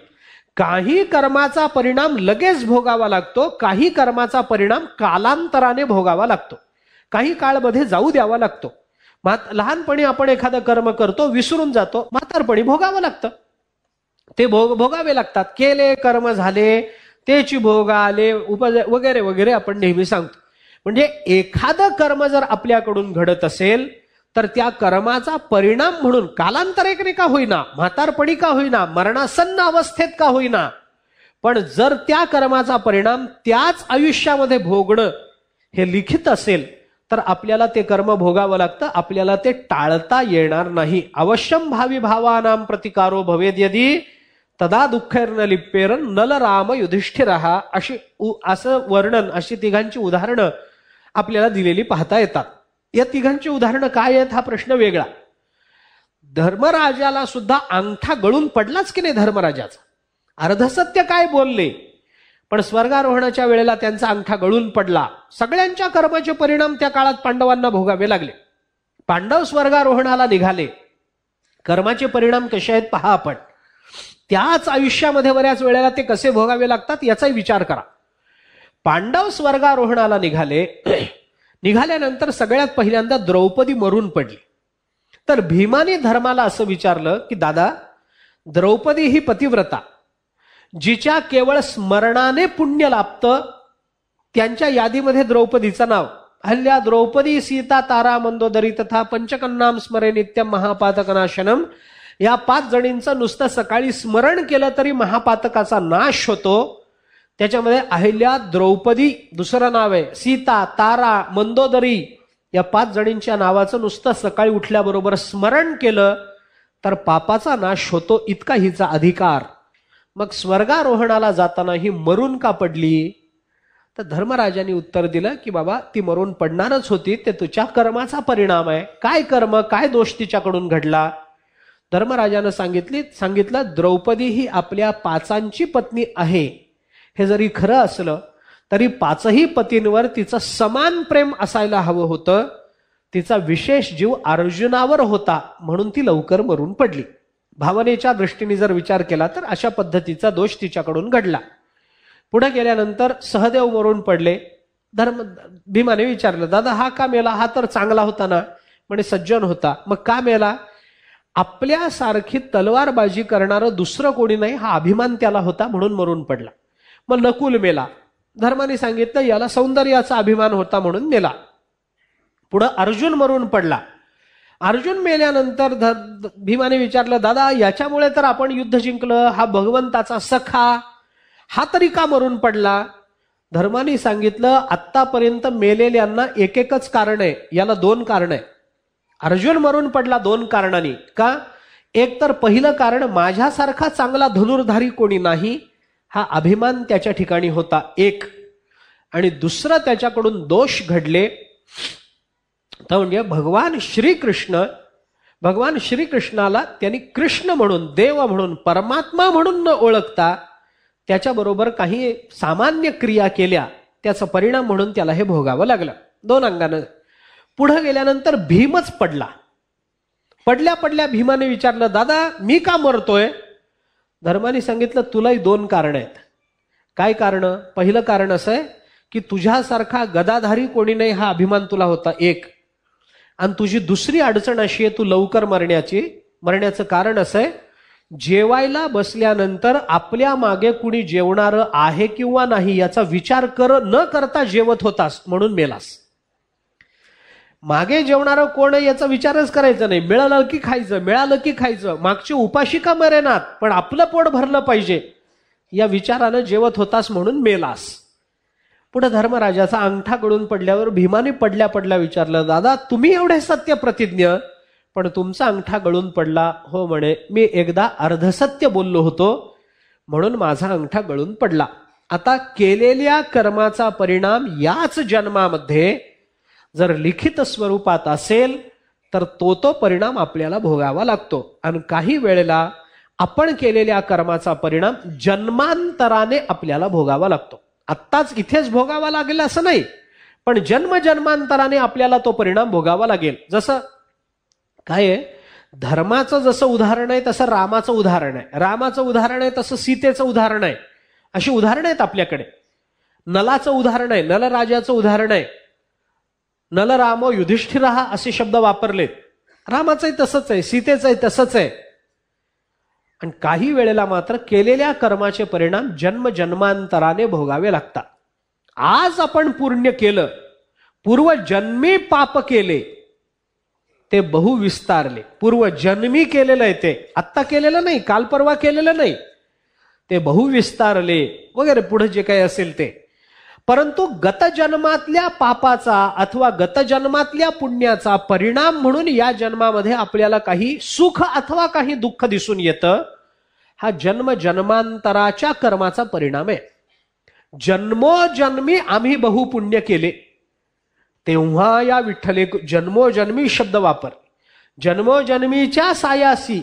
काही कर्माचा परिणाम लगेच भोगावा लागतो, काही कर्माचा परिणाम कालांतराने भोगावा लागतो, काही काळमध्ये जाऊ द्यावा लागतो. लहानपणी आपण एखादं कर्म करतो, विसरून जातो, म्हातारपणी भोगावं लागतं. ते भोगावे लागतात. केले कर्म झाले तेची भोग आले वगैरे वगैरे आपण नेहमी सांगतो. म्हणजे एखादं कर्म जर आपल्याकडून घडत असेल तर त्या कर्माचा परिणाम म्हणून कालांतरेने का होईना, म्हातारपणी का होईना, मरणासन्न अवस्थेत का होईना, पण जर त्या कर्माचा परिणाम त्याच आयुष्यामध्ये भोगणं हे लिखित असेल तर आपल्याला ते कर्म भोगावं लागतं. आपल्याला ते टाळता येणार नाही. अवश्यम भावी भावानां प्रतिकारो भवेद यदी तदा दुःखैर्न लिप्पेरन नल राम युधिष्ठिरहा, असं वर्णन, अशी तिघांची उदाहरणं आपल्याला दिलेली पाहता येतात. या तिघांची उदाहरणं काय आहेत हा प्रश्न वेगळा. धर्मराजाला सुद्धा अंगठा गळून पडलाच की नाही धर्मराजाचा. अर्धसत्य काय बोलले पण स्वर्गारोहणाच्या वेळेला त्यांचा अंगठा गळून पडला. सगळ्यांच्या कर्माचे परिणाम त्या काळात पांडवांना भोगावे लागले. पांडव स्वर्गारोहणाला निघाले. कर्माचे परिणाम कसे आहेत पहा आपण. त्याच आयुष्यामध्ये बऱ्याच वेळेला ते कसे भोगावे लागतात याचाही विचार करा. पांडव स्वर्गारोहणाला निघाले. निघाल्यानंतर सगळ्यात पहिल्यांदा द्रौपदी मरून पडली. तर भीमाने धर्माला असं विचारलं की दादा, द्रौपदी ही पतिव्रता, जिच्या केवळ स्मरणाने पुण्य लाभतं, त्यांच्या यादीमध्ये द्रौपदीचं नाव. अहल्या द्रौपदी सीता तारा मंदोदरी तथा पंचकन्नाम स्मरे नित्यम महापातकनाशनम, या 5 जणींचं नुसतं सकाळी स्मरण केलं तरी महापातकाचा नाश होतो. त्याच्यामध्ये अहिल्या, द्रौपदी दुसरं नाव आहे, सीता, तारा, मंदोदरी, या 5 जणींच्या नावाचं नुसतं सकाळी उठल्याबरोबर स्मरण केलं तर पापाचा नाश होतो, इतका हिचा अधिकार. मग स्वर्गारोहणाला जाताना ही मरून का पडली? तर धर्मराजांनी उत्तर दिलं की बाबा ती मरून पडणारच होती, ते तुझ्या कर्माचा परिणाम आहे. काय कर्म, काय दोष तिच्याकडून घडला? धर्मराजानं सांगितलं द्रौपदी ही आपल्या 5 पत्नी आहे. हे जरी खरं असलं तरी 5ही पतींवर तिचं समान प्रेम असायला हवं होतं. तिचा विशेष जीव अर्जुनावर होता म्हणून ती लवकर मरून पडली. भावनेच्या दृष्टीने जर विचार केला तर अशा पद्धतीचा दोष तिच्याकडून घडला. पुढे गेल्यानंतर सहदेव मरून पडले. भीमाने विचारलं, दादा हा का मेला? हा तर चांगला होता ना. म्हणे सज्जन होता. मग का मेला? आपल्यासारखी तलवारबाजी करणारं दुसरं कोणी नाही हा अभिमान त्याला होता म्हणून मरून पडला. मग नकुल मेला. धर्माने सांगितलं याला सौंदर्याचा अभिमान होता म्हणून मेला. पुढे अर्जुन मरून पडला. अर्जुन मेल्यानंतर भीमाने विचारलं, दादा याच्यामुळे तर आपण युद्ध जिंकलं, हा भगवंताचा सखा, हा तरी का मरून पडला? धर्माने सांगितलं आत्तापर्यंत मेलेल्यांना एकच कारण आहे, याला 2 कारण आहे. अर्जुन मरून पडला 2 कारणांनी. का? एक तर पहिलं कारण माझ्यासारखा चांगला धनुर्धारी कोणी नाही, हा अभिमान त्याच्या ठिकाणी होता एक. आणि दुसरं त्याच्याकडून दोष घडले तर म्हणजे भगवान श्रीकृष्णाला त्यांनी कृष्ण म्हणून, देव म्हणून, परमात्मा म्हणून न ओळखता त्याच्याबरोबर काही सामान्य क्रिया केल्या, त्याचा परिणाम म्हणून त्याला हे भोगावं लागलं 2 अंगानं. पुढे गेल्यानंतर भीमच पडला. पडल्या भीमाने विचारलं, दादा मी का मरतोय? धर्माने सांगितलं तुलाही 2 कारण आहेत. काय कारण? पहिलं कारण असं आहे की तुझ्यासारखा गदाधारी कोणी नाही हा अभिमान तुला होता एक. आणि तुझी दुसरी अडचण अशी आहे तू लवकर मरण्याचं कारण असं आहे, जेवायला बसल्यानंतर आपल्या मागे कुणी जेवणारं आहे किंवा नाही याचा विचार न करता जेवत होतास म्हणून मेलास. मागे जेवणारं कोण याचा विचारच करायचा नाही. मिळालं की खायचं, मिळालं की खायचं. मागची उपाशी का मरेनात, पण आपलं पोट भरलं पाहिजे या विचारानं जेवत होतास म्हणून मेलास. पुढे धर्मराजाचा अंगठा गळून पडल्यावर भीमाने पडल्या पडल्या विचारलं, दादा तुम्ही एवढे सत्य प्रतिज्ञ, पण तुमचा अंगठा गळून पडला. हो म्हणे, मी एकदा अर्धसत्य बोललो होतो म्हणून माझा अंगठा गळून पडला. आता केलेल्या कर्माचा परिणाम याच जन्मामध्ये जर लिखित स्वरूपात असेल तर तो परिणाम आपल्याला भोगावा लागतो. आणि काही वेळेला आपण केलेल्या कर्माचा परिणाम जन्मांतराने आपल्याला भोगावा लागतो. आत्ताच इथेच भोगावा लागेल असं नाही, पण जन्मांतराने आपल्याला तो परिणाम भोगावा लागेल. जसं काय आहे, धर्माचं जसं उदाहरण आहे तसं रामाचं उदाहरण आहे, रामाचं उदाहरण आहे तसं सीतेचं उदाहरण आहे. अशी उदाहरणं आहेत आपल्याकडे. नलाचं उदाहरण आहे, नलराजाचं उदाहरण आहे. नलरामो युधिष्ठिर असे शब्द वापरलेत. रामाचंही तसंच आहे, सीतेचंही तसंच आहे. आणि काही वेळेला मात्र केलेल्या कर्माचे परिणाम जन्मांतराने भोगावे लागतात. आज आपण पुण्य केलं, पूर्वजन्मी पाप केले, ते बहुविस्तारले. पूर्वजन्मी केलेलं आहे, ते आत्ता केलेलं नाही, काल परवा केलेलं नाही, ते बहुविस्तारले वगैरे पुढे जे काही असेल ते. परंतु गतजन्मातल्या पापाचा अथवा गतजन्मातल्या पुण्याचा परिणाम म्हणून या जन्मामध्ये आपल्याला काही सुख अथवा काही दुःख दिसून येतं. हा जन्मांतराच्या कर्माचा परिणाम आहे. जन्मोजन्मी आम्ही बहुपुण्य केले तेव्हा या विठ्ठले जन्मोजन्मी शब्द वापर. जन्मोजन्मीच्या सायासी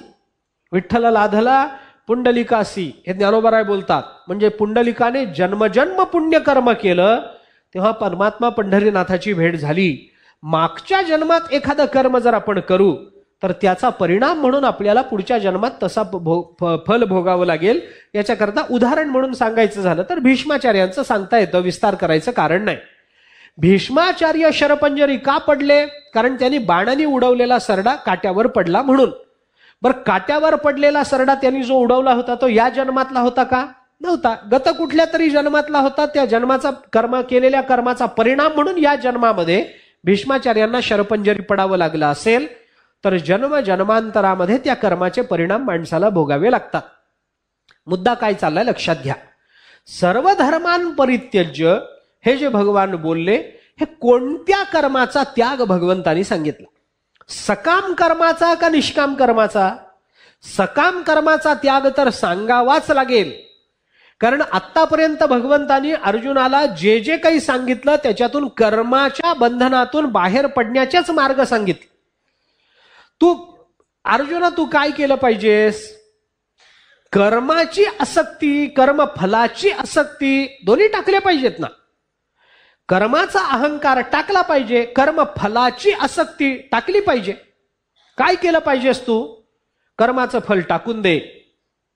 विठ्ठल लाधला पुंडलिकासी, हे ज्ञानोबाराय बोलतात. म्हणजे पुंडलिकाने जन्मजन्म पुण्य कर्म केलं तेव्हा परमात्मा पंढरीनाथाची भेट झाली. मागच्या जन्मात एखादं कर्म जर आपण करू तर त्याचा परिणाम म्हणून आपल्याला पुढच्या जन्मात तसा फल भोगावं लागेल. याच्याकरता उदाहरण म्हणून सांगायचं झालं तर भीष्माचार्यांचं सांगता येतं, विस्तार करायचं कारण नाही. भीष्माचार्य शरपंजरी का पडले, कारण त्यांनी बाणाने उडवलेला सरडा काट्यावर पडला म्हणून. बरं, काट्यावर पडलेला सरडा त्यांनी जो उडवला होता तो या जन्मातला होता का? नव्हता. गत कुठल्या तरी जन्मातला होता. त्या जन्माचा केलेल्या कर्माचा परिणाम म्हणून या जन्मामध्ये भीष्माचार्यांना शरपंजरी पडावं लागलं असेल तर जन्मांतरामध्ये त्या कर्माचे परिणाम माणसाला भोगावे लागतात. मुद्दा काय चाललाय लक्षात घ्या. सर्व धर्मान परित्यज्य हे जे भगवान बोलले, हे कोणत्या कर्माचा त्याग भगवंतानी सांगितला? सकाम कर्माचा का निष्काम कर्माचा? सकाम कर्माचा त्याग तर सांगावाच लागेल, कारण आतापर्यंत भगवंतानी अर्जुनाला जे जे काही सांगितलं त्याच्यातून कर्माच्या बंधनातून बाहेर पडण्याचेच मार्ग सांगितले. अर्जुना तू काय केलं पाहिजेस? कर्माची आसक्ती, कर्मफलाची आसक्ती दोन्ही टाकले पाहिजेत ना. कर्माचा अहंकार टाकला पाहिजे, कर्मफलाची आसक्ती टाकली पाहिजे. काय केलं पाहिजेस तू? कर्माचं फल टाकून दे.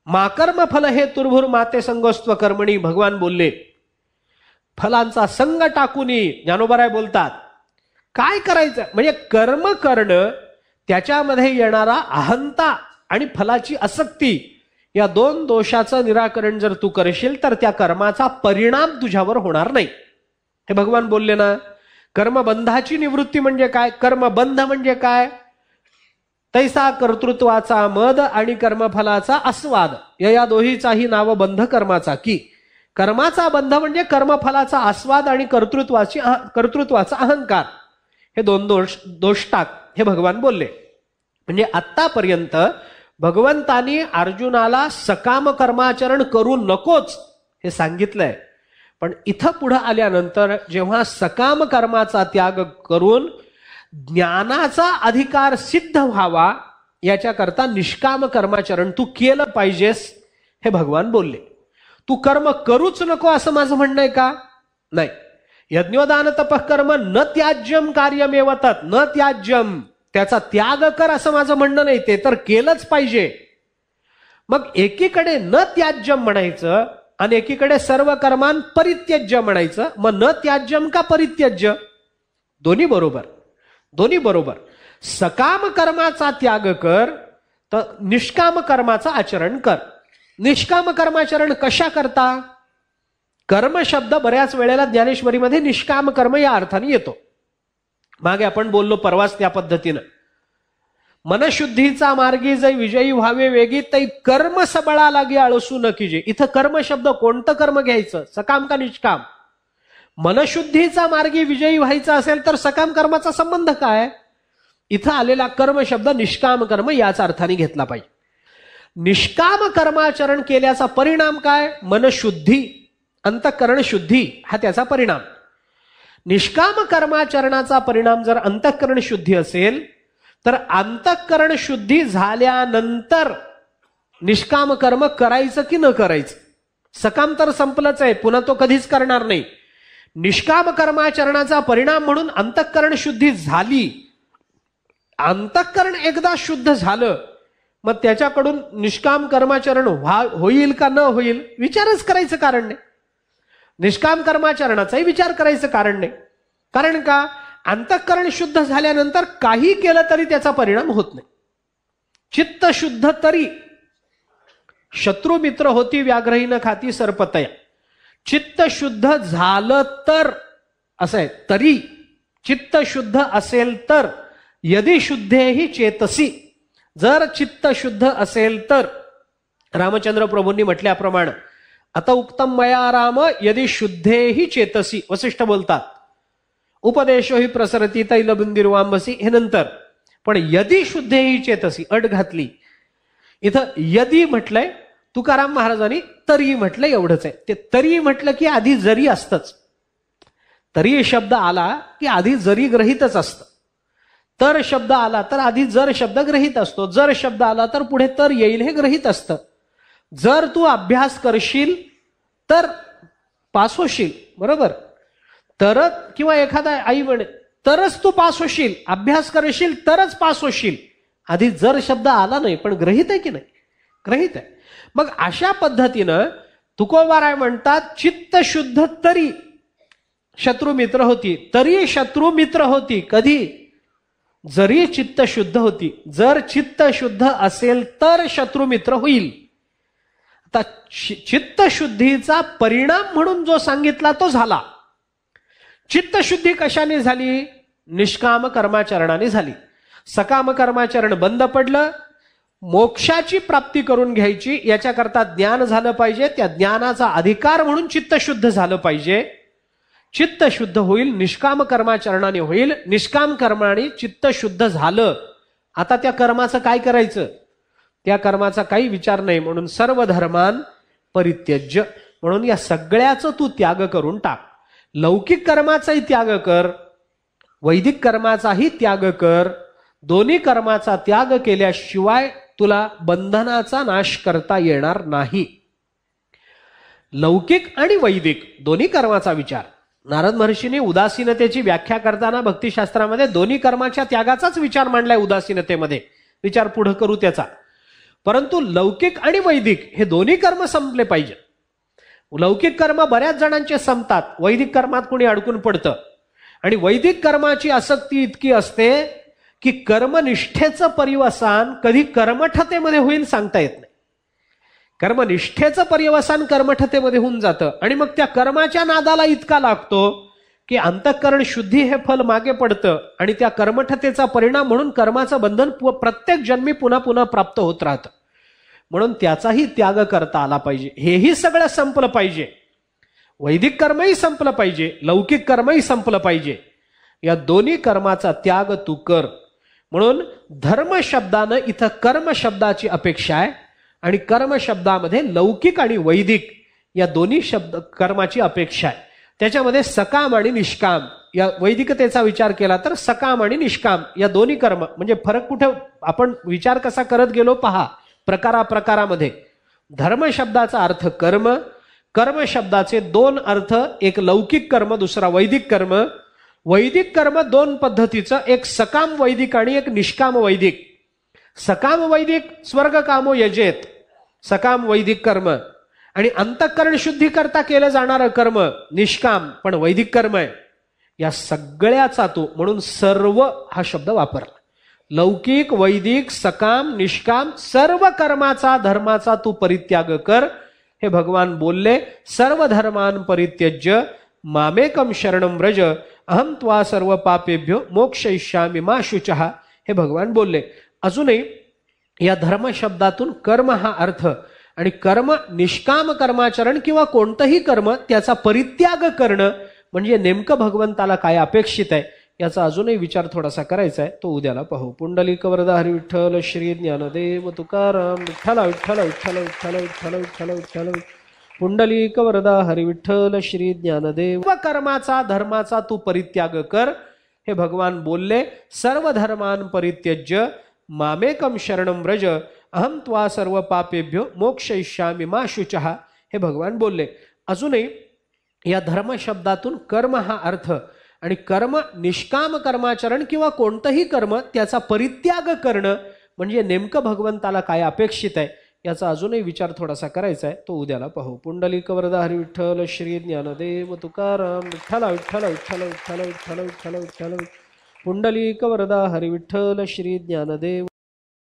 मा कर्म फल हे तुर्भुर माते संगोस्त्व कर्मणी भगवान बोलले. फलांचा संग टाकूनी ज्ञानोबाराय बोलतात. काय करायचं म्हणजे कर्म करणं, त्याच्यामध्ये येणारा अहंता आणि फलाची आसक्ती या दोन दोषाचं निराकरण जर तू करशील तर त्या कर्माचा परिणाम तुझ्यावर होणार नाही. हे भगवान बोलले ना. कर्मबंधाची निवृत्ती म्हणजे काय? कर्मबंध म्हणजे काय? तैसा कर्तृत्वाचा मद आणि कर्मफलाचा आस्वाद या दोहीचाही नाव बंध कर्माचा की. कर्माचा बंध म्हणजे कर्मफलाचा आस्वाद आणि कर्तृत्वाचा अहंकार, हे दोन दोष टाक, हे भगवान बोलले. म्हणजे आतापर्यंत भगवंतानी अर्जुनाला सकाम कर्माचरण करू नकोच हे सांगितलंय, पण इथं पुढे आल्यानंतर जेव्हा सकाम कर्माचा त्याग करून ज्ञानाचा अधिकार सिद्ध व्हावा याच्याकरता निष्काम कर्माचरण तू केलं पाहिजेस हे भगवान बोलले. तू कर्म करूच नको असं माझं म्हणणं आहे का? नाही. यज्ञोदान तपःकर्म न त्याज्यम कार्यमेव तत्, न त्याज्यम, त्याचा त्याग कर असं माझं म्हणणं नाही. ते तर केलंच पाहिजे. मग एकीकडे न त्याज्यम म्हणायचं आणि एकीकडे सर्व कर्मान परित्यज्य म्हणायचं. मग न त्याज्यम का परित्यज्य? दोन्ही बरोबर, दोन्ही बरोबर. सकाम कर्माचा त्याग कर तर निष्काम कर्माचा आचरण कर. निष्काम कर्माचरण कशा करता? कर्म शब्द बऱ्याच वेळेला ज्ञानेश्वरीमध्ये निष्काम कर्म या अर्थाने येतो. मागे आपण बोललो परवाच त्या पद्धतीनं. मनशुद्धीचा मार्गी जै विजयी व्हावे वेगी तै कर्म सबळा लागी आळसू न कीजे. इथं कर्म शब्द कोणतं कर्म घ्यायचं, सकाम का निष्काम? मनशुद्धीचा मार्गी विजयी व्हायचं असेल तर सकाम कर्माचा संबंध काय? इथं आलेला कर्म शब्द निष्काम कर्म याच अर्थाने घेतला पाहिजे. निष्काम कर्माचरण केल्याचा परिणाम काय? मनशुद्धी, अंतःकरण शुद्धी हा त्याचा परिणाम. निष्काम कर्माचरणाचा परिणाम जर अंतःकरण शुद्धी असेल तर अंतःकरण शुद्धी झाल्यानंतर निष्काम कर्म करायचं की न करायचं? सकाम तर संपलंच आहे, पुन्हा तो कधीच करणार नाही. निष्काम कर्माचरणाचा परिणाम म्हणून अंतःकरण शुद्धी झाली. अंतःकरण एकदा शुद्ध झालं मग त्याच्याकडून निष्काम कर्माचरण होईल का न होईल विचारच करायचं कारण नाही. निष्काम कर्माचरणाचाही विचार करायचं कारण नाही. कारण का? अंतःकरण शुद्ध झाल्यानंतर काही केलं तरी त्याचा परिणाम होत नाही. चित्त शुद्ध तरी शत्रू मित्र होती व्याघ्रही न खाती सर्पतया. चित्त शुद्ध झालं तर असं आहे, तरी चित्त शुद्ध असेल तर यदि शुद्धेही चेतसी. जर चित्त शुद्ध असेल तर रामचंद्र प्रभूंनी म्हटल्याप्रमाणे आता उक्तम मया राम यदि शुद्धेही चेतसी. वसिष्ठ बोलतात उपदेशो ही प्रसरती तैलबुंदिर्वांबसी हे नंतर, पण यदि शुद्धेही चेतसी अट घातली. इथं यदि म्हटलंय, तुकाराम महाराजांनी तरी म्हटलं, एवढंच आहे. ते तरी म्हटलं की आधी जरी असतंच. तरी शब्द आला की आधी जरी ग्रहितच असतं. तर शब्द आला तर आधी जर शब्द ग्रहित असतो. जर शब्द आला तर पुढे तर येईल हे ग्रहित असतं. जर तू अभ्यास करशील तर पास होशील, बरोबर? तर किंवा एखादा आई म्हणे तरच तू पास होशील, अभ्यास करशील तरच पास होशील. आधी जर शब्द आला नाही, पण ग्रहित आहे की नाही? ग्रहित आहे. मग अशा पद्धतीनं तुकोबाराय म्हणतात चित्त शुद्ध तरी शत्रू मित्र होती. तरी शत्रू मित्र होती कधी? जरी चित्त शुद्ध होती. जर चित्त शुद्ध असेल तर शत्रू मित्र होईल. आता चित्त शुद्धीचा परिणाम म्हणून जो सांगितला तो झाला. चित्तशुद्धी कशाने झाली? निष्काम कर्माचरणाने झाली. सकाम कर्माचरण बंद पडलं. मोक्षाची प्राप्ती करून घ्यायची याच्याकरता ज्ञान झालं पाहिजे. त्या ज्ञानाचा अधिकार म्हणून चित्त शुद्ध झालं पाहिजे. चित्त शुद्ध होईल, निष्काम कर्माचरणाने होईल. निष्काम कर्माने चित्त शुद्ध झालं. आता त्या कर्माचं काय करायचं? त्या कर्माचा काही विचार नाही. म्हणून सर्व धर्मान परित्यज्य, म्हणून या सगळ्याचं तू त्याग करून टाक. लौकिक कर्माचाही त्याग कर, वैदिक कर्माचाही त्याग कर. दोन्ही कर्माचा त्याग केल्याशिवाय तुला बंधनाचा नाश करता येणार नाही. लौकिक आणि वैदिक दोन्ही कर्माचा विचार. नारद महर्षीने उदासीनतेची व्याख्या करताना भक्तिशास्त्रामध्ये दोन्ही कर्माच्या त्यागाचाच विचार मांडलाय. उदासीनतेमध्ये विचार पुढे करू त्याचा. परंतु लौकिक आणि वैदिक हे दोन्ही कर्म संपले पाहिजे. लौकिक कर्म बऱ्याच जणांचे संपतात, वैदिक कर्मात कोणी अडकून पडतं. आणि वैदिक कर्माची आसक्ती इतकी असते की कर्मनिष्ठेचं परिवसान कधी कर्मठतेमध्ये होईल सांगता येत नाही. कर्मनिष्ठेचं परिवसान कर्मठतेमध्ये होऊन जातं आणि मग त्या कर्माच्या नादाला इतका लागतो की अंतःकरण शुद्धी हे फल मागे पडतं आणि त्या कर्मठतेचा परिणाम म्हणून कर्माचं बंधन प्रत्येक जन्मी पुन्हा पुन्हा प्राप्त होत राहतं. म्हणून त्याचाही त्याग करता आला पाहिजे. हेही सगळं संपलं पाहिजे. वैदिक कर्मही संपलं पाहिजे, लौकिक कर्मही संपलं पाहिजे. या दोन्ही कर्माचा त्याग तू कर. म्हणून धर्म शब्दानं इथं कर्म शब्दाची अपेक्षा आहे आणि कर्म शब्दामध्ये लौकिक आणि वैदिक या दोन्ही शब्द कर्माची अपेक्षा आहे. त्याच्यामध्ये सकाम आणि निष्काम या वैदिकतेचा विचार केला तर सकाम आणि निष्काम या दोन्ही कर्म म्हणजे फरक कुठे आपण विचार कसा करत गेलो पहा. प्रकारामध्ये धर्म शब्दाचा अर्थ कर्म, कर्म शब्दाचे दोन अर्थ, एक लौकिक कर्म दुसरा वैदिक कर्म. वैदिक कर्म दोन पद्धतीचं, एक सकाम वैदिक आणि एक निष्काम वैदिक. सकाम वैदिक स्वर्ग कामो यजेत, सकाम वैदिक कर्म. आणि अंतःकरण शुद्धी करता केलं जाणारं कर्म निष्काम पण वैदिक कर्म आहे. या सगळ्याचा तो म्हणून सर्व हा शब्द वापरला. लौकिक वैदिक सकाम निष्काम सर्व कर्माचा धर्माचा तू परित्याग कर हे भगवान बोलले. सर्व धर्मान परित्यज्य मामेकम शरणम व्रज अहम त्वा सर्व पापेभ्यो मोक्षयिष्यामि मा शुचः, हे भगवान बोलले. अजूनही या धर्म शब्दातून कर्म हा अर्थ आणि कर्म निष्काम कर्माचरण किंवा कोणतंही कर्म त्याचा परित्याग करणं म्हणजे नेमकं भगवंताला काय अपेक्षित आहे याचा अजूनही विचार थोडासा करायचा आहे. तो उद्याला पाहू. पुंडलिक वरदा हरी विठ्ठल श्री ज्ञानदेव तुकाराम विठ्ठल विठ्ठल विठ्ठल विठ्ठल विठ्ठल विठ्ठल विठ्ठल. पुंडलिक वरदा हरी विठ्ठल श्री ज्ञानदेव. कर्माचा धर्माचा तू परित्याग कर, हे भगवान बोलले. सर्व धर्मान परित्यज्य मामेकम शरणम व्रज अहम त्वा सर्व पापेभ्यो मोक्षयिष्यामि मा शुचः, हे भगवान बोलले. अजूनही या धर्म शब्दातून कर्म हा अर्थ आणि कर्म निष्काम कर्माचरण किंवा कोणतंही कर्म त्याचा परित्याग करणं म्हणजे नेमकं भगवंताला काय अपेक्षित आहे याचा अजूनही विचार थोडासा करायचा आहे. तो उद्याला पाहू. पुंडलिक वरदा हरी विठ्ठल श्री ज्ञानदेव तुकाराम विठ्ठल विठ्ठल विठ्ठल विठ्ठल विठ्ठल विठ्ठल विठ्ठल. पुंडलिक वरदा हरी विठ्ठल श्री ज्ञानदेव.